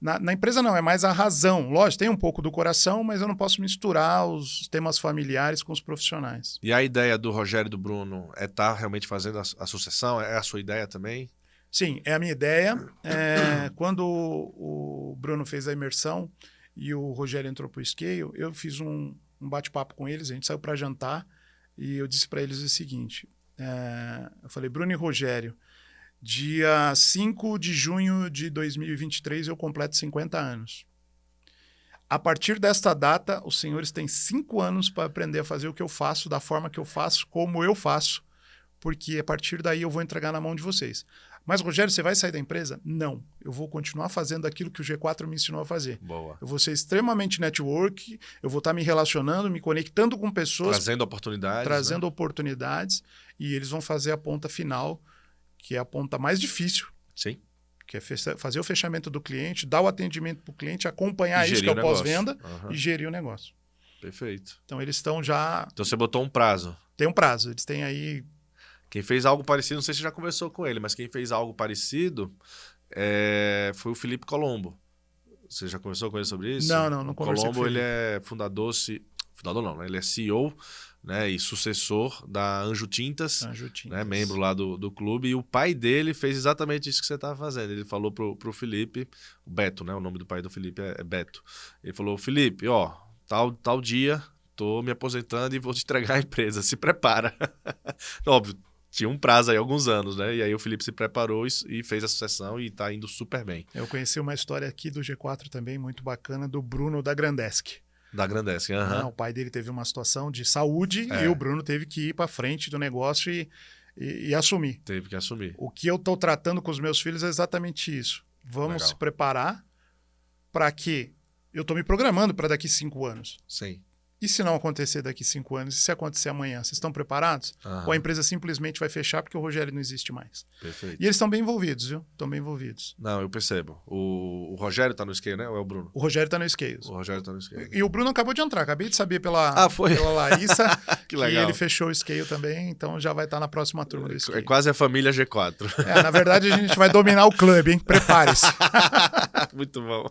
S2: Na empresa não, é mais a razão. Lógico, tem um pouco do coração, mas eu não posso misturar os temas familiares com os profissionais.
S1: E a ideia do Rogério e do Bruno é estar realmente fazendo a sucessão? É a sua ideia também?
S2: Sim, é a minha ideia. Quando o Bruno fez a imersão e o Rogério entrou para o Scale, eu fiz um bate-papo com eles, a gente saiu para jantar e eu disse para eles o seguinte, eu falei, Bruno e Rogério, dia 5 de junho de 2023 eu completo 50 anos. A partir desta data, os senhores têm 5 anos para aprender a fazer o que eu faço, da forma que eu faço, como eu faço, porque a partir daí eu vou entregar na mão de vocês. Mas, Rogério, você vai sair da empresa? Não. Eu vou continuar fazendo aquilo que o G4 me ensinou a fazer.
S1: Boa.
S2: Eu vou ser extremamente network, eu vou estar me relacionando, me conectando com pessoas.
S1: Trazendo oportunidades.
S2: Trazendo oportunidades. E eles vão fazer a ponta final, que é a ponta mais difícil.
S1: Sim.
S2: Que é fazer o fechamento do cliente, dar o atendimento para o cliente, acompanhar isso, que é o pós-venda, e gerir o negócio.
S1: Perfeito.
S2: Então, eles estão já...
S1: Então, você botou um prazo.
S2: Tem um prazo. Eles têm aí...
S1: Quem fez algo parecido, não sei se você já conversou com ele, mas quem fez algo parecido foi o Felipe Colombo. Você já conversou com ele sobre isso?
S2: Não conversei
S1: com ele. Ele é fundador não, né? Ele é CEO, né, e sucessor da Anjo Tintas, né, membro lá do clube, e o pai dele fez exatamente isso que você estava fazendo. Ele falou pro Felipe, o Beto, né, o nome do pai do Felipe é Beto. Ele falou, Felipe, tal dia, tô me aposentando e vou te entregar a empresa, se prepara. Óbvio, tinha um prazo aí, alguns anos, né? E aí o Felipe se preparou e fez a sucessão e tá indo super bem.
S2: Eu conheci uma história aqui do G4 também, muito bacana, do Bruno da Grandesc.
S1: Da Grandesc,
S2: O pai dele teve uma situação de saúde e o Bruno teve que ir para frente do negócio e assumir.
S1: Teve que assumir.
S2: O que eu estou tratando com os meus filhos é exatamente isso. Vamos se preparar para que... Eu estou me programando para daqui 5 anos.
S1: Sim.
S2: E se não acontecer daqui 5 anos? E se acontecer amanhã? Vocês estão preparados? Ou a empresa simplesmente vai fechar porque o Rogério não existe mais?
S1: Perfeito.
S2: E eles estão bem envolvidos, viu? Estão bem envolvidos.
S1: Não, eu percebo. O Rogério está no Scale, né? Ou é o Bruno?
S2: O Rogério está no Scale.
S1: O Rogério está no Scale.
S2: E o Bruno acabou de entrar. Acabei de saber pela Larissa
S1: que legal.
S2: ele fechou o Scale também. Então já vai estar na próxima turma do Scale.
S1: É quase a família G4.
S2: Na verdade, a gente vai dominar o clube, hein? Prepare-se.
S1: Muito bom.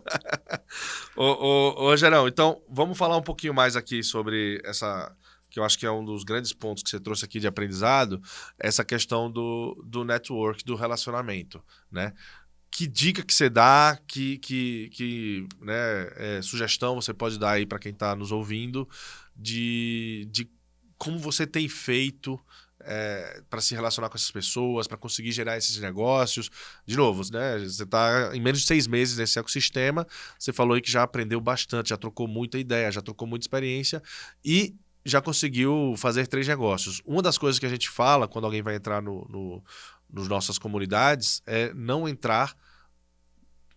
S1: Ô, Gerão, então vamos falar um pouquinho mais aqui sobre essa, que eu acho que é um dos grandes pontos que você trouxe aqui de aprendizado, essa questão do network, do relacionamento, né? Que dica que você dá, né, sugestão você pode dar aí para quem está nos ouvindo de como você tem feito para se relacionar com essas pessoas, para conseguir gerar esses negócios. De novo, né, você está em menos de 6 meses nesse ecossistema, você falou aí que já aprendeu bastante, já trocou muita ideia, já trocou muita experiência e já conseguiu fazer 3 negócios. Uma das coisas que a gente fala quando alguém vai entrar nas nossas comunidades é não entrar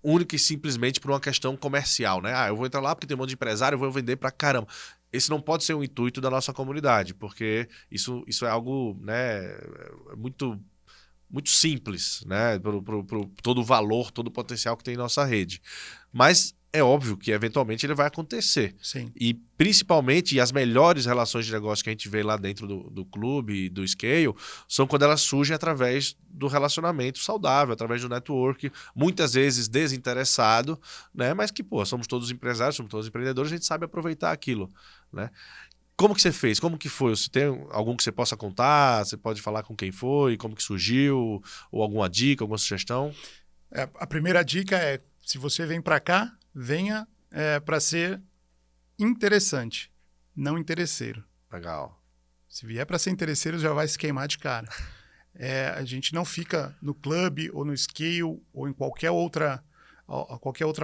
S1: única e simplesmente por uma questão comercial, né? Eu vou entrar lá porque tem um monte de empresário, eu vou vender pra caramba. Esse não pode ser o intuito da nossa comunidade, porque isso é algo, né, muito, muito simples, né? Pro todo o valor, todo o potencial que tem em nossa rede. Mas é óbvio que eventualmente ele vai acontecer.
S2: Sim.
S1: E principalmente as melhores relações de negócio que a gente vê lá dentro do clube, do Scale, são quando elas surgem através do relacionamento saudável, através do network, muitas vezes desinteressado, né? Mas que, somos todos empresários, somos todos empreendedores, a gente sabe aproveitar aquilo, né? Como que você fez? Como que foi? Você tem algum que você possa contar? Você pode falar com quem foi? Como que surgiu? Ou alguma dica, alguma sugestão?
S2: A primeira dica é, se você vem para cá, venha para ser interessante, não interesseiro.
S1: Legal.
S2: Se vier para ser interesseiro, já vai se queimar de cara. A gente não fica no clube ou no Scale ou em qualquer outra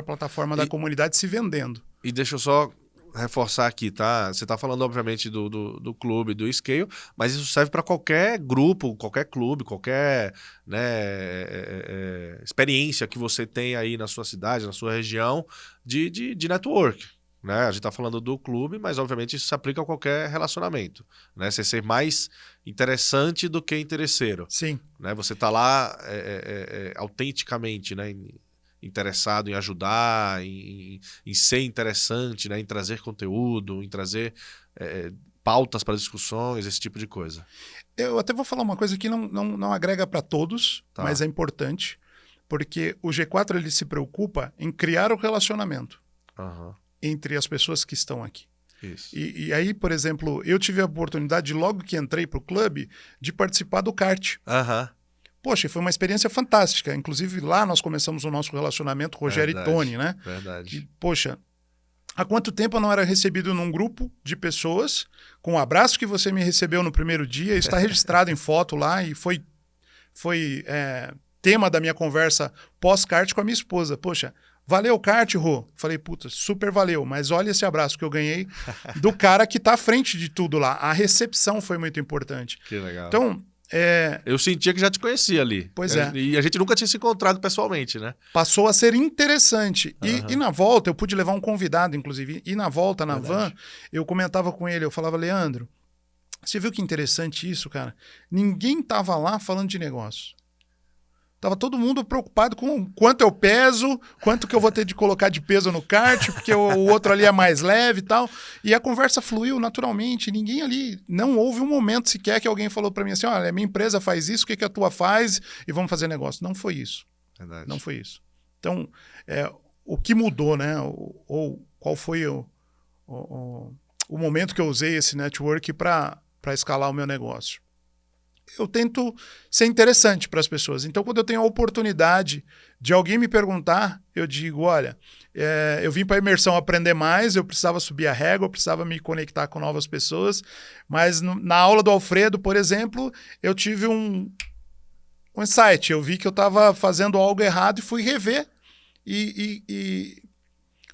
S2: plataforma da comunidade se vendendo.
S1: E deixa eu só reforçar aqui, tá? Você está falando, obviamente, do clube, do Scale, mas isso serve para qualquer grupo, qualquer clube, qualquer, né, experiência que você tem aí na sua cidade, na sua região de network. Né? A gente está falando do clube, mas obviamente isso se aplica a qualquer relacionamento. Né? Você ser mais interessante do que interesseiro.
S2: Sim.
S1: Né? Você está lá autenticamente, né? Interessado em ajudar, em ser interessante, né? Em trazer conteúdo, em trazer pautas para discussões, esse tipo de coisa.
S2: Eu até vou falar uma coisa que não agrega para todos,
S1: Tá.
S2: mas é importante, porque o G4 ele se preocupa em criar o relacionamento.
S1: Uhum.
S2: Entre as pessoas que estão aqui.
S1: Isso.
S2: E aí, por exemplo, eu tive a oportunidade, logo que entrei para o clube, de participar do kart.
S1: Uhum.
S2: Poxa, foi uma experiência fantástica. Inclusive, lá nós começamos o nosso relacionamento, Rogério
S1: Verdade,
S2: e Tony, né?
S1: Verdade.
S2: E, poxa, há quanto tempo eu não era recebido num grupo de pessoas, com o abraço que você me recebeu no primeiro dia, está registrado em foto lá e foi tema da minha conversa pós-kart com a minha esposa. Poxa, valeu, kart, Rô. Falei, puta, super valeu, mas olha esse abraço que eu ganhei do cara que tá à frente de tudo lá. A recepção foi muito importante.
S1: Que legal.
S2: Então,
S1: eu sentia que já te conhecia ali.
S2: Pois é.
S1: E a gente nunca tinha se encontrado pessoalmente, né?
S2: Passou a ser interessante.
S1: Uhum.
S2: E na volta, eu pude levar um convidado, inclusive. E na volta, na van, eu comentava com ele, eu falava, Leandro, você viu que interessante isso, cara? Ninguém tava lá falando de negócio. Tava todo mundo preocupado com quanto eu peso, quanto que eu vou ter de colocar de peso no kart, porque o outro ali é mais leve e tal. E a conversa fluiu naturalmente. Ninguém ali, não houve um momento sequer que alguém falou para mim assim, olha, minha empresa faz isso, o que a tua faz? E vamos fazer negócio. Não foi isso.
S1: Verdade.
S2: Não foi isso. Então, o que mudou, né? Ou qual foi o momento que eu usei esse network para escalar o meu negócio? Eu tento ser interessante para as pessoas. Então, quando eu tenho a oportunidade de alguém me perguntar, eu digo, olha, eu vim para a imersão aprender mais, eu precisava subir a régua, eu precisava me conectar com novas pessoas, mas na aula do Alfredo, por exemplo, eu tive um insight, eu vi que eu estava fazendo algo errado e fui rever. E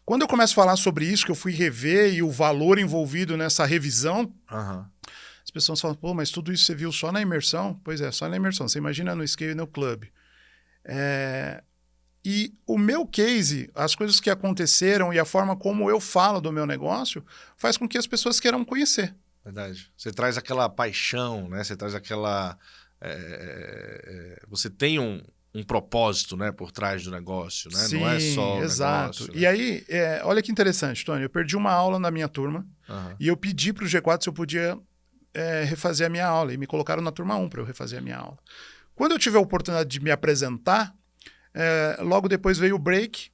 S2: quando eu começo a falar sobre isso, que eu fui rever e o valor envolvido nessa revisão...
S1: Uhum.
S2: As pessoas falam, pô, mas tudo isso você viu só na imersão? Pois é, só na imersão. Você imagina no Scale e no clube. E o meu case, as coisas que aconteceram e a forma como eu falo do meu negócio, faz com que as pessoas queiram conhecer.
S1: Verdade. Você traz aquela paixão, né? Você traz aquela... Você tem um propósito, né, por trás do negócio, né?
S2: Sim,
S1: não é só
S2: exato.
S1: negócio. Né?
S2: E aí, olha que interessante, Tony. Eu perdi uma aula na minha turma e eu pedi para o G4 se eu podia... refazer a minha aula, e me colocaram na turma 1 para eu refazer a minha aula. Quando eu tive a oportunidade de me apresentar, logo depois veio o break,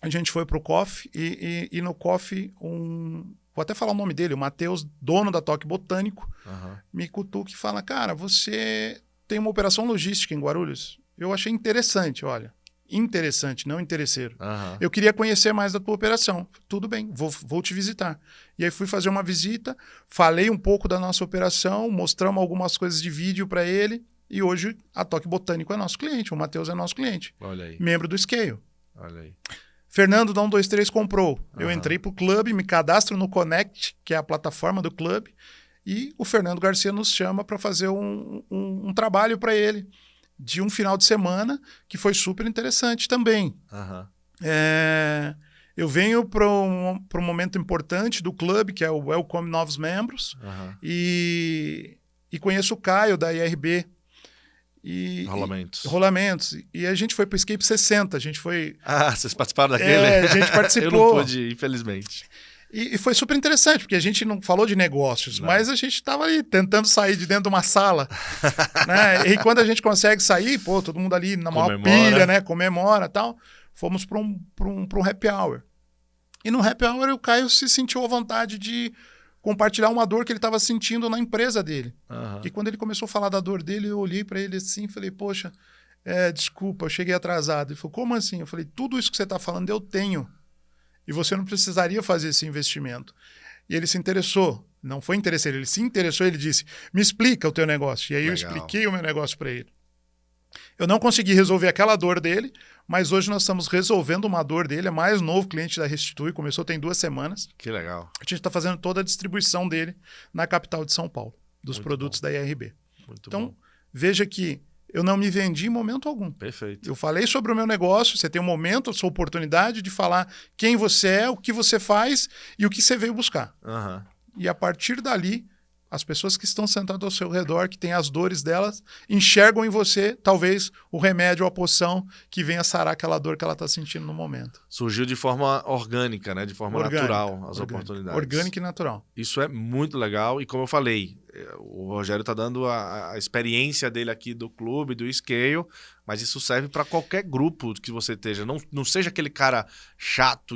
S2: a gente foi para o coffee, e no coffee, vou até falar o nome dele, o Matheus, dono da Toque Botânico, me cutuca e fala, cara, você tem uma operação logística em Guarulhos? Eu achei interessante, olha. Interessante, não interesseiro. Eu queria conhecer mais da tua operação. Tudo bem, vou te visitar. E aí fui fazer uma visita, falei um pouco da nossa operação, mostramos algumas coisas de vídeo para ele, e hoje a Toque Botânico é nosso cliente, o Matheus é nosso cliente.
S1: Olha aí.
S2: Membro do Scale.
S1: Olha aí.
S2: Fernando da 123 comprou. Eu entrei pro clube, me cadastro no Connect, que é a plataforma do clube, e o Fernando Garcia nos chama para fazer um trabalho para ele, de um final de semana, que foi super interessante também. Eu venho para um momento importante do clube, que é o Welcome Novos Membros, e conheço o Caio, da IRB. Rolamentos. E a gente foi para o Escape 60, a gente foi...
S1: vocês participaram daquele?
S2: A gente participou.
S1: Eu não pude, infelizmente.
S2: E foi super interessante, porque a gente não falou de negócios, mas a gente estava ali tentando sair de dentro de uma sala. Né? E quando a gente consegue sair, pô, todo mundo ali na maior pilha, né? Comemora e tal. Fomos para um happy hour. E no happy hour o Caio se sentiu à vontade de compartilhar uma dor que ele estava sentindo na empresa dele.
S1: Aham.
S2: E quando ele começou a falar da dor dele, eu olhei para ele assim e falei, poxa, desculpa, eu cheguei atrasado. Ele falou, como assim? Eu falei, tudo isso que você está falando eu tenho. E você não precisaria fazer esse investimento. E ele se interessou. Não foi interesseiro, ele se interessou, ele disse, me explica o teu negócio. E aí eu expliquei o meu negócio para ele. Eu não consegui resolver aquela dor dele, mas hoje nós estamos resolvendo uma dor dele. É mais novo cliente da Restitui, começou tem 2 semanas.
S1: Que legal.
S2: A gente está fazendo toda a distribuição dele na capital de São Paulo, dos
S1: Muito
S2: produtos
S1: bom.
S2: da IRB.
S1: Muito
S2: Então,
S1: bom.
S2: veja que eu não me vendi em momento algum.
S1: Perfeito.
S2: Eu falei sobre o meu negócio, você tem um momento, a sua oportunidade de falar quem você é, o que você faz e o que você veio buscar.
S1: Aham.
S2: E a partir dali, as pessoas que estão sentadas ao seu redor, que têm as dores delas, enxergam em você, talvez, o remédio ou a poção que venha sarar aquela dor que ela está sentindo no momento.
S1: Surgiu de forma orgânica, né? De forma natural as oportunidades.
S2: Orgânica e natural.
S1: Isso é muito legal. E como eu falei, o Rogério está dando a experiência dele aqui do clube, do Scale, mas isso serve para qualquer grupo que você esteja. Não seja aquele cara chato,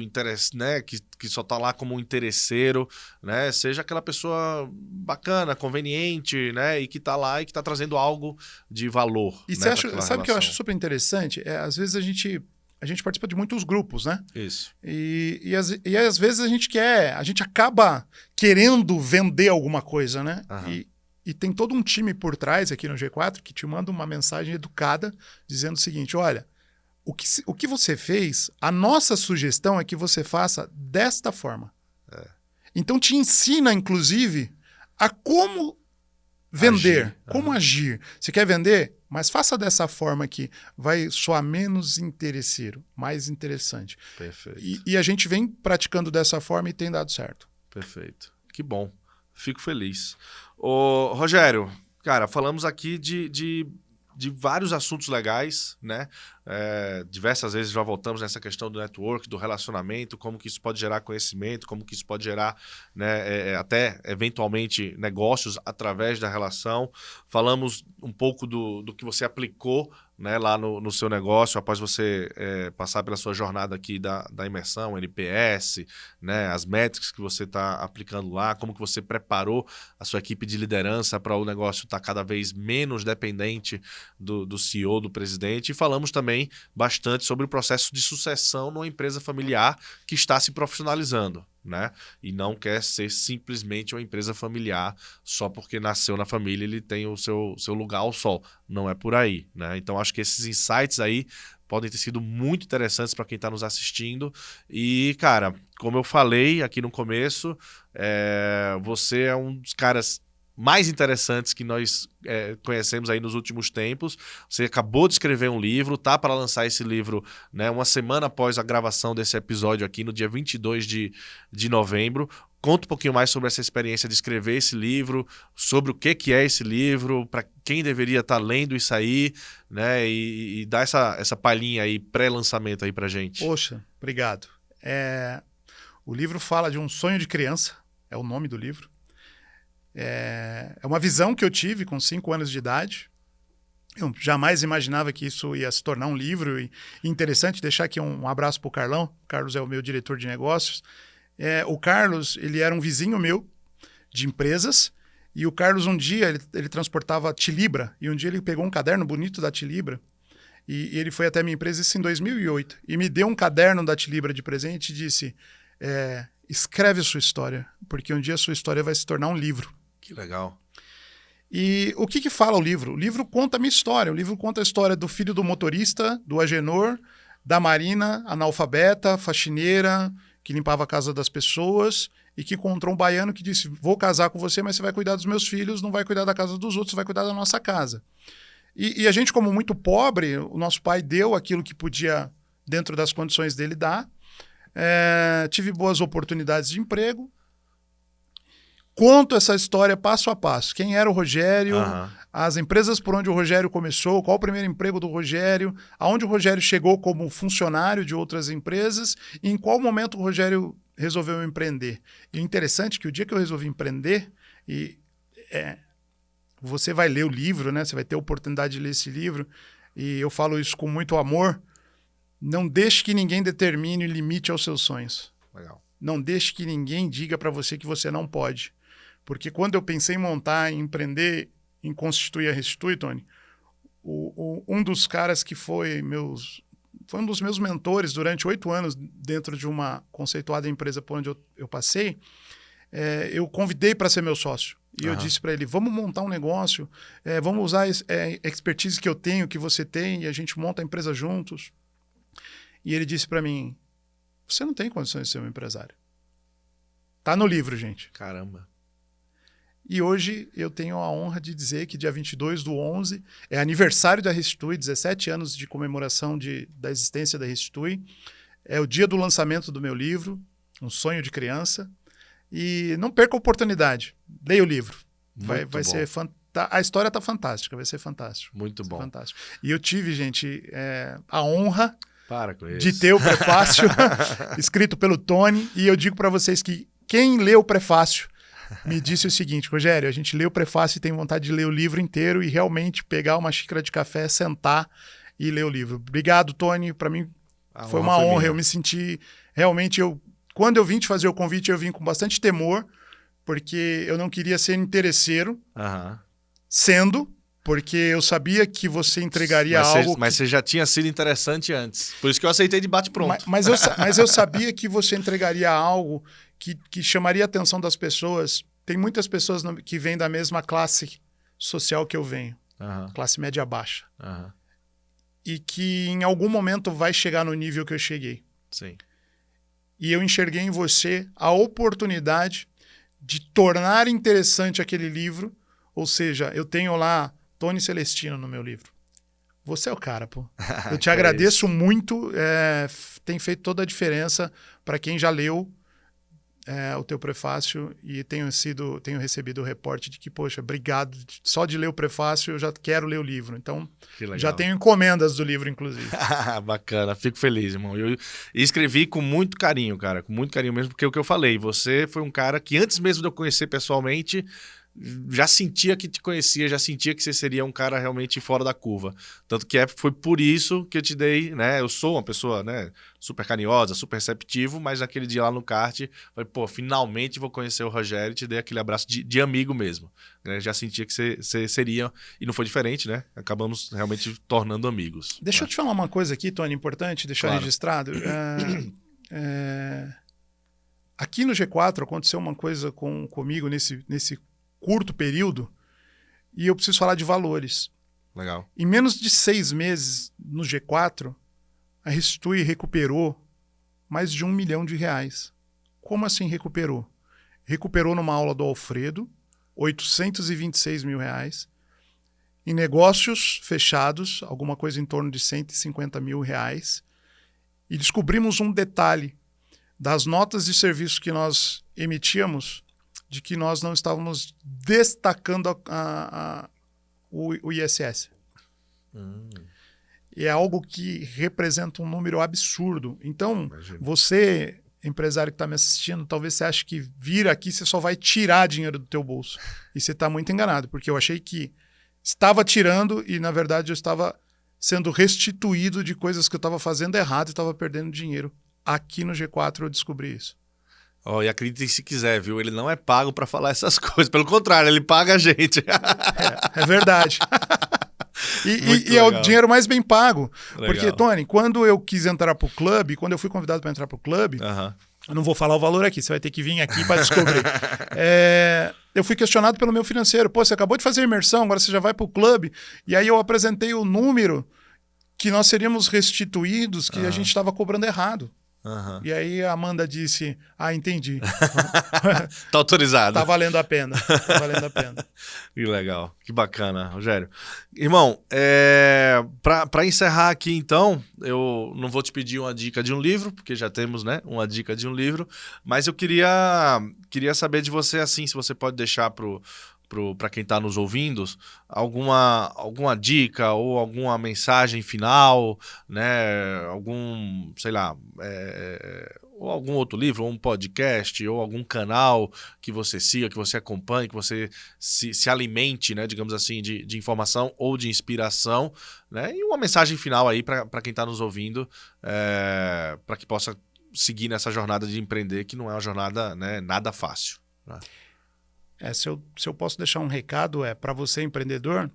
S1: né? Que só está lá como um interesseiro, né? Seja aquela pessoa bacana, conveniente, né? E que está lá e que está trazendo algo de valor.
S2: E
S1: né,
S2: sabe o que eu acho super interessante? Às vezes a gente participa de muitos grupos, né?
S1: Isso.
S2: E às vezes a gente acaba querendo vender alguma coisa, né?
S1: Aham.
S2: E tem todo um time por trás aqui no G4 que te manda uma mensagem educada dizendo o seguinte, olha, o que você fez, a nossa sugestão é que você faça desta forma. Então te ensina, inclusive, a como vender, como agir. Você quer vender? Mas faça dessa forma aqui. Vai soar menos interesseiro, mais interessante.
S1: Perfeito.
S2: E a gente vem praticando dessa forma e tem dado certo.
S1: Perfeito. Que bom. Fico feliz. Ô, Rogério, cara, falamos aqui de vários assuntos legais, né? Diversas vezes já voltamos nessa questão do network, do relacionamento, como que isso pode gerar conhecimento, como que isso pode gerar, né, até eventualmente negócios através da relação. Falamos um pouco do que você aplicou, né, lá no seu negócio, após você passar pela sua jornada aqui da imersão, NPS, né, as métricas que você está aplicando lá, como que você preparou a sua equipe de liderança para o negócio estar cada vez menos dependente do CEO, do presidente. E falamos também bastante sobre o processo de sucessão numa empresa familiar que está se profissionalizando, né? E não quer ser simplesmente uma empresa familiar só porque nasceu na família ele tem o seu lugar ao sol. Não é por aí, né? Então acho que esses insights aí podem ter sido muito interessantes para quem está nos assistindo. E, cara, como eu falei aqui no começo, você é um dos caras mais interessantes que nós conhecemos aí nos últimos tempos. Você acabou de escrever um livro, tá para lançar esse livro, né, uma semana após a gravação desse episódio aqui, no dia 22 de novembro. Conta um pouquinho mais sobre essa experiência de escrever esse livro, sobre o que é esse livro, para quem deveria estar lendo isso aí, né, e dar essa palhinha aí, pré-lançamento aí pra gente.
S2: Poxa, obrigado. O livro fala de um sonho de criança, é o nome do livro. É uma visão que eu tive com 5 anos de idade. Eu jamais imaginava que isso ia se tornar um livro. E interessante deixar aqui um abraço para o Carlão. O Carlos é o meu diretor de negócios. O Carlos, ele era um vizinho meu de empresas. E o Carlos, um dia, ele transportava Tilibra. E um dia ele pegou um caderno bonito da Tilibra. E ele foi até a minha empresa, isso em 2008. E me deu um caderno da Tilibra de presente e disse, escreve a sua história, porque um dia a sua história vai se tornar um livro.
S1: Que legal.
S2: E o que fala o livro? O livro conta a minha história. O livro conta a história do filho do motorista, do Agenor, da Marina, analfabeta, faxineira, que limpava a casa das pessoas e que encontrou um baiano que disse, vou casar com você, mas você vai cuidar dos meus filhos, não vai cuidar da casa dos outros, você vai cuidar da nossa casa. E a gente, como muito pobre, o nosso pai deu aquilo que podia, dentro das condições dele, dar. Tive boas oportunidades de emprego. Conto essa história passo a passo. Quem era o Rogério, as empresas por onde o Rogério começou, qual o primeiro emprego do Rogério, aonde o Rogério chegou como funcionário de outras empresas e em qual momento o Rogério resolveu empreender. E o interessante é que o dia que eu resolvi empreender, você vai ler o livro, né? Você vai ter a oportunidade de ler esse livro, e eu falo isso com muito amor, não deixe que ninguém determine o limite aos seus sonhos.
S1: Legal.
S2: Não deixe que ninguém diga para você que você não pode. Porque quando eu pensei em montar, em empreender, em constituir a Restitui, Tony, um dos caras que foi um dos meus mentores durante 8 anos dentro de uma conceituada empresa por onde eu passei, eu convidei para ser meu sócio. E eu disse para ele, vamos montar um negócio, vamos usar a expertise que eu tenho, que você tem, e a gente monta a empresa juntos. E ele disse para mim, você não tem condições de ser um empresário. Tá no livro, gente.
S1: Caramba.
S2: E hoje eu tenho a honra de dizer que dia 22/11 é aniversário da Restitui, 17 anos de comemoração da existência da Restitui. É o dia do lançamento do meu livro, Um Sonho de Criança. E não perca a oportunidade. Leia o livro. Vai ser a história está fantástica, vai ser fantástico.
S1: Muito bom.
S2: Fantástico. E eu tive, gente, a honra
S1: de
S2: ter o prefácio escrito pelo Tony. E eu digo para vocês que quem lê o prefácio me disse o seguinte, Rogério, a gente lê o prefácio e tem vontade de ler o livro inteiro e realmente pegar uma xícara de café, sentar e ler o livro. Obrigado, Tony. Para mim foi uma honra. Eu me senti realmente... Quando eu vim te fazer o convite, eu vim com bastante temor, porque eu não queria ser interesseiro, porque eu sabia que você entregaria algo...
S1: Mas você já tinha sido interessante antes. Por isso que eu aceitei de bate-pronto.
S2: Mas eu sabia que você entregaria algo que chamaria a atenção das pessoas. Tem muitas pessoas que vêm da mesma classe social que eu venho, classe média baixa, e que em algum momento vai chegar no nível que eu cheguei.
S1: Sim.
S2: E eu enxerguei em você a oportunidade de tornar interessante aquele livro. Ou seja, eu tenho lá Tony Celestino no meu livro. Você é o cara, pô. Eu te agradeço muito. Tem feito toda a diferença para quem já leu o teu prefácio e tenho recebido o reporte de que, poxa, obrigado. Só de ler o prefácio eu já quero ler o livro. Então, já tenho encomendas do livro, inclusive.
S1: Bacana, fico feliz, irmão. Eu escrevi com muito carinho, cara, com muito carinho mesmo, porque é o que eu falei, você foi um cara que antes mesmo de eu conhecer pessoalmente, já sentia que te conhecia, já sentia que você seria um cara realmente fora da curva. Tanto que foi por isso que eu te dei, né? Eu sou uma pessoa, né, super carinhosa, super receptivo, mas naquele dia lá no kart, falei, pô, finalmente vou conhecer o Rogério e te dei aquele abraço de amigo mesmo. Né? Já sentia que você seria, e não foi diferente, né? Acabamos realmente tornando amigos.
S2: Deixa eu te falar uma coisa aqui, Tony, importante, deixar registrado. Aqui no G4 aconteceu uma coisa comigo nesse curto período, e eu preciso falar de valores.
S1: Legal.
S2: Em menos de 6 meses no G4, a Restitui recuperou mais de R$1 milhão. Como assim recuperou? Recuperou numa aula do Alfredo, R$826 mil. Em negócios fechados, alguma coisa em torno de R$150 mil. E descobrimos um detalhe das notas de serviço que nós emitíamos, de que nós não estávamos destacando o ISS. E é algo que representa um número absurdo. Então, imagina. Você, empresário que está me assistindo, talvez você ache que vir aqui você só vai tirar dinheiro do teu bolso. E você está muito enganado, porque eu achei que estava tirando e, na verdade, eu estava sendo restituído de coisas que eu estava fazendo errado e estava perdendo dinheiro. Aqui no G4 eu descobri isso.
S1: E acreditem se quiser, viu? Ele não é pago para falar essas coisas. Pelo contrário, ele paga a gente.
S2: É verdade. E é o dinheiro mais bem pago. Legal. Porque, Tony, quando eu quis entrar pro clube, quando eu fui convidado para entrar pro clube, eu não vou falar o valor aqui, você vai ter que vir aqui para descobrir. Eu fui questionado pelo meu financeiro. Pô, você acabou de fazer imersão, agora você já vai pro clube. E aí eu apresentei o número que nós seríamos restituídos, que a gente estava cobrando errado. E aí a Amanda disse, entendi.
S1: Tá autorizado.
S2: Tá valendo a pena.
S1: Que legal, que bacana, Rogério. Irmão, para encerrar aqui então, eu não vou te pedir uma dica de um livro, porque já temos, né, uma dica de um livro, mas eu queria saber de você, assim, se você pode deixar para quem está nos ouvindo, alguma dica ou alguma mensagem final, né? Algum, sei lá, ou algum outro livro, ou um podcast, ou algum canal que você siga, que você acompanhe, que você se alimente, né? Digamos assim, de informação ou de inspiração, né? E uma mensagem final aí para quem está nos ouvindo, para que possa seguir nessa jornada de empreender, que não é uma jornada, né, nada fácil. Né?
S2: Se eu posso deixar um recado, para você, empreendedor,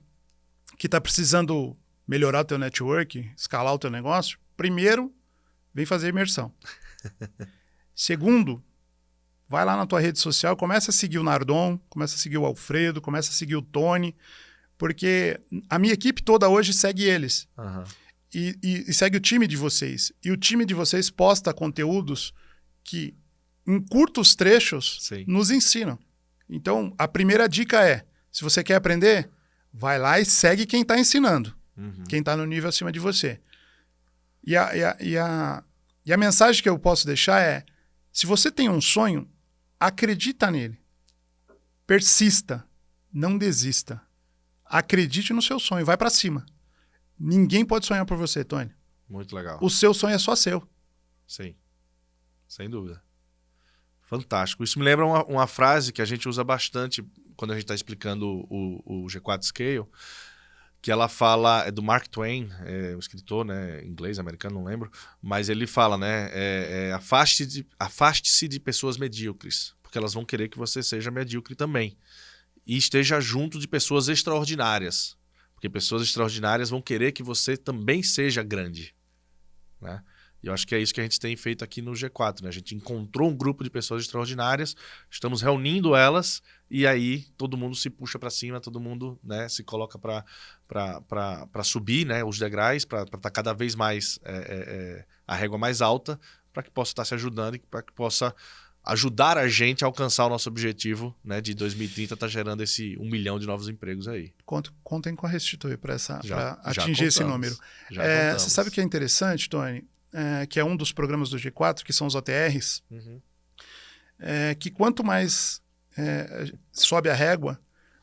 S2: que está precisando melhorar o teu network, escalar o teu negócio, primeiro, vem fazer imersão. Segundo, vai lá na tua rede social, começa a seguir o Nardon, começa a seguir o Alfredo, começa a seguir o Tony, porque a minha equipe toda hoje segue eles.
S1: Uhum.
S2: E segue o time de vocês. E o time de vocês posta conteúdos que, em curtos trechos,
S1: Sim.
S2: nos ensinam. Então, a primeira dica é, se você quer aprender, vai lá e segue quem está ensinando.
S1: Uhum.
S2: Quem está no nível acima de você. E a mensagem que eu posso deixar é, se você tem um sonho, acredita nele. Persista. Não desista. Acredite no seu sonho. Vai para cima. Ninguém pode sonhar por você, Tony.
S1: Muito legal.
S2: O seu sonho é só seu.
S1: Sim. Sem dúvida. Fantástico. Isso me lembra uma frase que a gente usa bastante quando a gente está explicando o G4 Scale, que ela fala, é do Mark Twain, um escritor, né, inglês, americano, não lembro, mas ele fala, né, afaste-se de pessoas medíocres, porque elas vão querer que você seja medíocre também. E esteja junto de pessoas extraordinárias, porque pessoas extraordinárias vão querer que você também seja grande, né? E eu acho que é isso que a gente tem feito aqui no G4, né? A gente encontrou um grupo de pessoas extraordinárias, estamos reunindo elas e aí todo mundo se puxa para cima, todo mundo, né, se coloca para subir, né, os degraus, para estar cada vez mais a régua mais alta, para que possa estar se ajudando e para que possa ajudar a gente a alcançar o nosso objetivo, né, de 2030 estar gerando esse 1 milhão de novos empregos aí.
S2: Contem com a Restitui para
S1: Já
S2: atingir esse número. Você sabe o que é interessante, Tony? Que é um dos programas do G4, que são os OTRs,
S1: Uhum.
S2: Que quanto mais sobe a régua,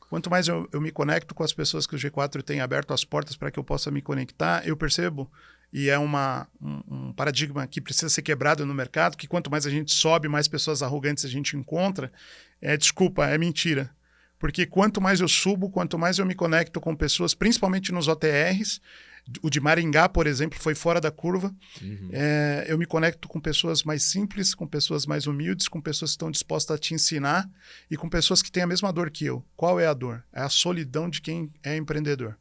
S2: quanto mais eu me conecto com as pessoas que o G4 tem aberto as portas para que eu possa me conectar, eu percebo, e é um paradigma que precisa ser quebrado no mercado, que quanto mais a gente sobe, mais pessoas arrogantes a gente encontra. É mentira. Porque quanto mais eu subo, quanto mais eu me conecto com pessoas, principalmente nos OTRs, o de Maringá, por exemplo, foi fora da curva.
S1: Uhum.
S2: Eu me conecto com pessoas mais simples, com pessoas mais humildes, com pessoas que estão dispostas a te ensinar e com pessoas que têm a mesma dor que eu. Qual é a dor? É a solidão de quem é empreendedor.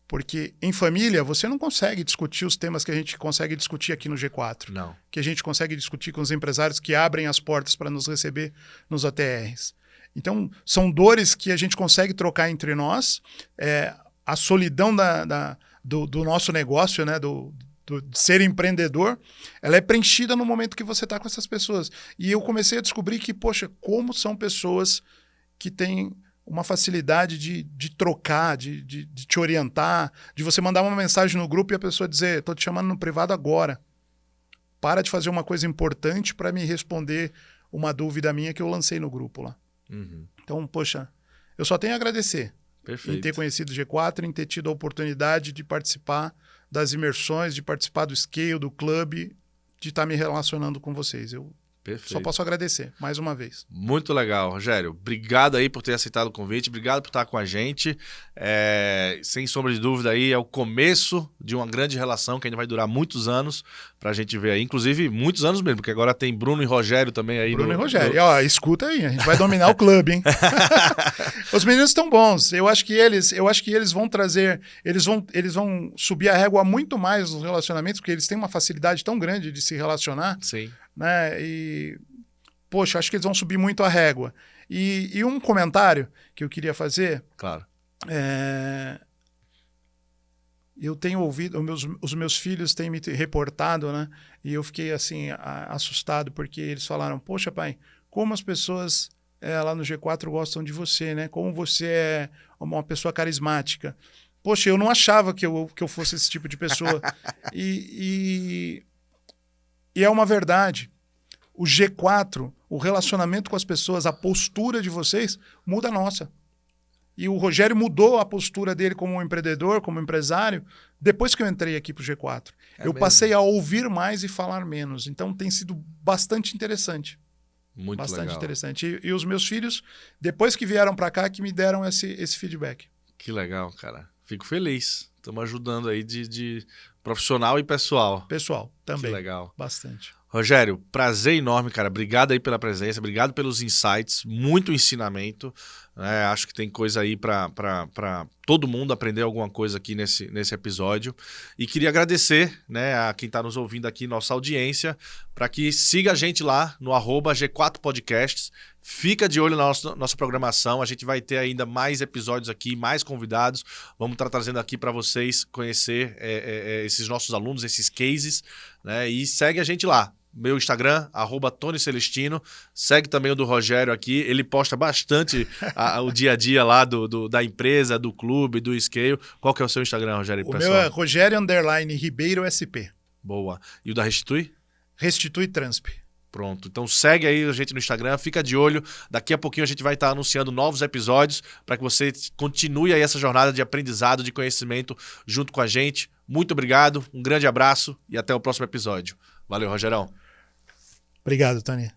S2: Porque em família você não consegue discutir os temas que a gente consegue discutir aqui no G4.
S1: Não.
S2: Que a gente consegue discutir com os empresários que abrem as portas para nos receber nos OTRs. Então, são dores que a gente consegue trocar entre nós. A solidão do nosso negócio, né, de ser empreendedor, ela é preenchida no momento que você está com essas pessoas. E eu comecei a descobrir que, poxa, como são pessoas que têm uma facilidade de trocar, de te orientar, de você mandar uma mensagem no grupo e a pessoa dizer, estou te chamando no privado agora. Para de fazer uma coisa importante para me responder uma dúvida minha que eu lancei no grupo lá.
S1: Uhum.
S2: Então, poxa, eu só tenho a agradecer.
S1: Perfeito.
S2: Em ter conhecido o G4, em ter tido a oportunidade de participar das imersões, de participar do Scale, do clube, de estar me relacionando com vocês. Eu
S1: Perfeito.
S2: só posso agradecer, mais uma vez.
S1: Muito legal, Rogério. Obrigado aí por ter aceitado o convite, obrigado por estar com a gente. Sem sombra de dúvida aí, é o começo de uma grande relação que ainda vai durar muitos anos pra gente ver aí. Inclusive, muitos anos mesmo, porque agora tem Bruno e Rogério também aí.
S2: Bruno e Rogério. Ó, escuta aí, a gente vai dominar o clube, hein? Os meninos estão bons. Eu acho que eles vão trazer, eles vão subir a régua muito mais nos relacionamentos, porque eles têm uma facilidade tão grande de se relacionar.
S1: Sim.
S2: Né? E, poxa, acho que eles vão subir muito a régua. E um comentário que eu queria fazer.
S1: Claro.
S2: Eu tenho ouvido, os meus filhos têm me reportado, né? E eu fiquei assim, assustado, porque eles falaram, poxa, pai, como as pessoas lá no G4 gostam de você, né? Como você é uma pessoa carismática. Poxa, eu não achava que eu fosse esse tipo de pessoa. E é uma verdade. O G4, o relacionamento com as pessoas, a postura de vocês, muda a nossa. E o Rogério mudou a postura dele como empreendedor, como empresário, depois que eu entrei aqui para o G4. Eu passei a ouvir mais e falar menos. Então tem sido bastante interessante.
S1: Muito
S2: bastante
S1: legal.
S2: Interessante. E os meus filhos, depois que vieram para cá, que me deram esse feedback.
S1: Que legal, cara. Fico feliz. Estamos ajudando aí de profissional e pessoal.
S2: Pessoal, também.
S1: Que legal.
S2: Bastante.
S1: Rogério, prazer enorme, cara. Obrigado aí pela presença, obrigado pelos insights, muito ensinamento. Acho que tem coisa aí para todo mundo aprender alguma coisa aqui nesse episódio. E queria agradecer, né, a quem está nos ouvindo aqui, nossa audiência, para que siga a gente lá no @G4Podcasts. Fica de olho na nossa programação. A gente vai ter ainda mais episódios aqui, mais convidados. Vamos estar trazendo aqui para vocês conhecer esses nossos alunos, esses cases, né? E segue a gente lá. Meu Instagram, @TonyCelestino. Segue também o do Rogério aqui. Ele posta bastante o dia a dia lá da empresa, do clube, do Scale. Qual que é o seu Instagram, Rogério?
S2: O meu é Rogério_Ribeiro SP.
S1: Boa. E o da Restitui?
S2: Restitui Transp.
S1: Pronto. Então segue aí a gente no Instagram, fica de olho. Daqui a pouquinho a gente vai estar anunciando novos episódios para que você continue aí essa jornada de aprendizado, de conhecimento junto com a gente. Muito obrigado, um grande abraço e até o próximo episódio. Valeu, Rogerão.
S2: Obrigado, Tony.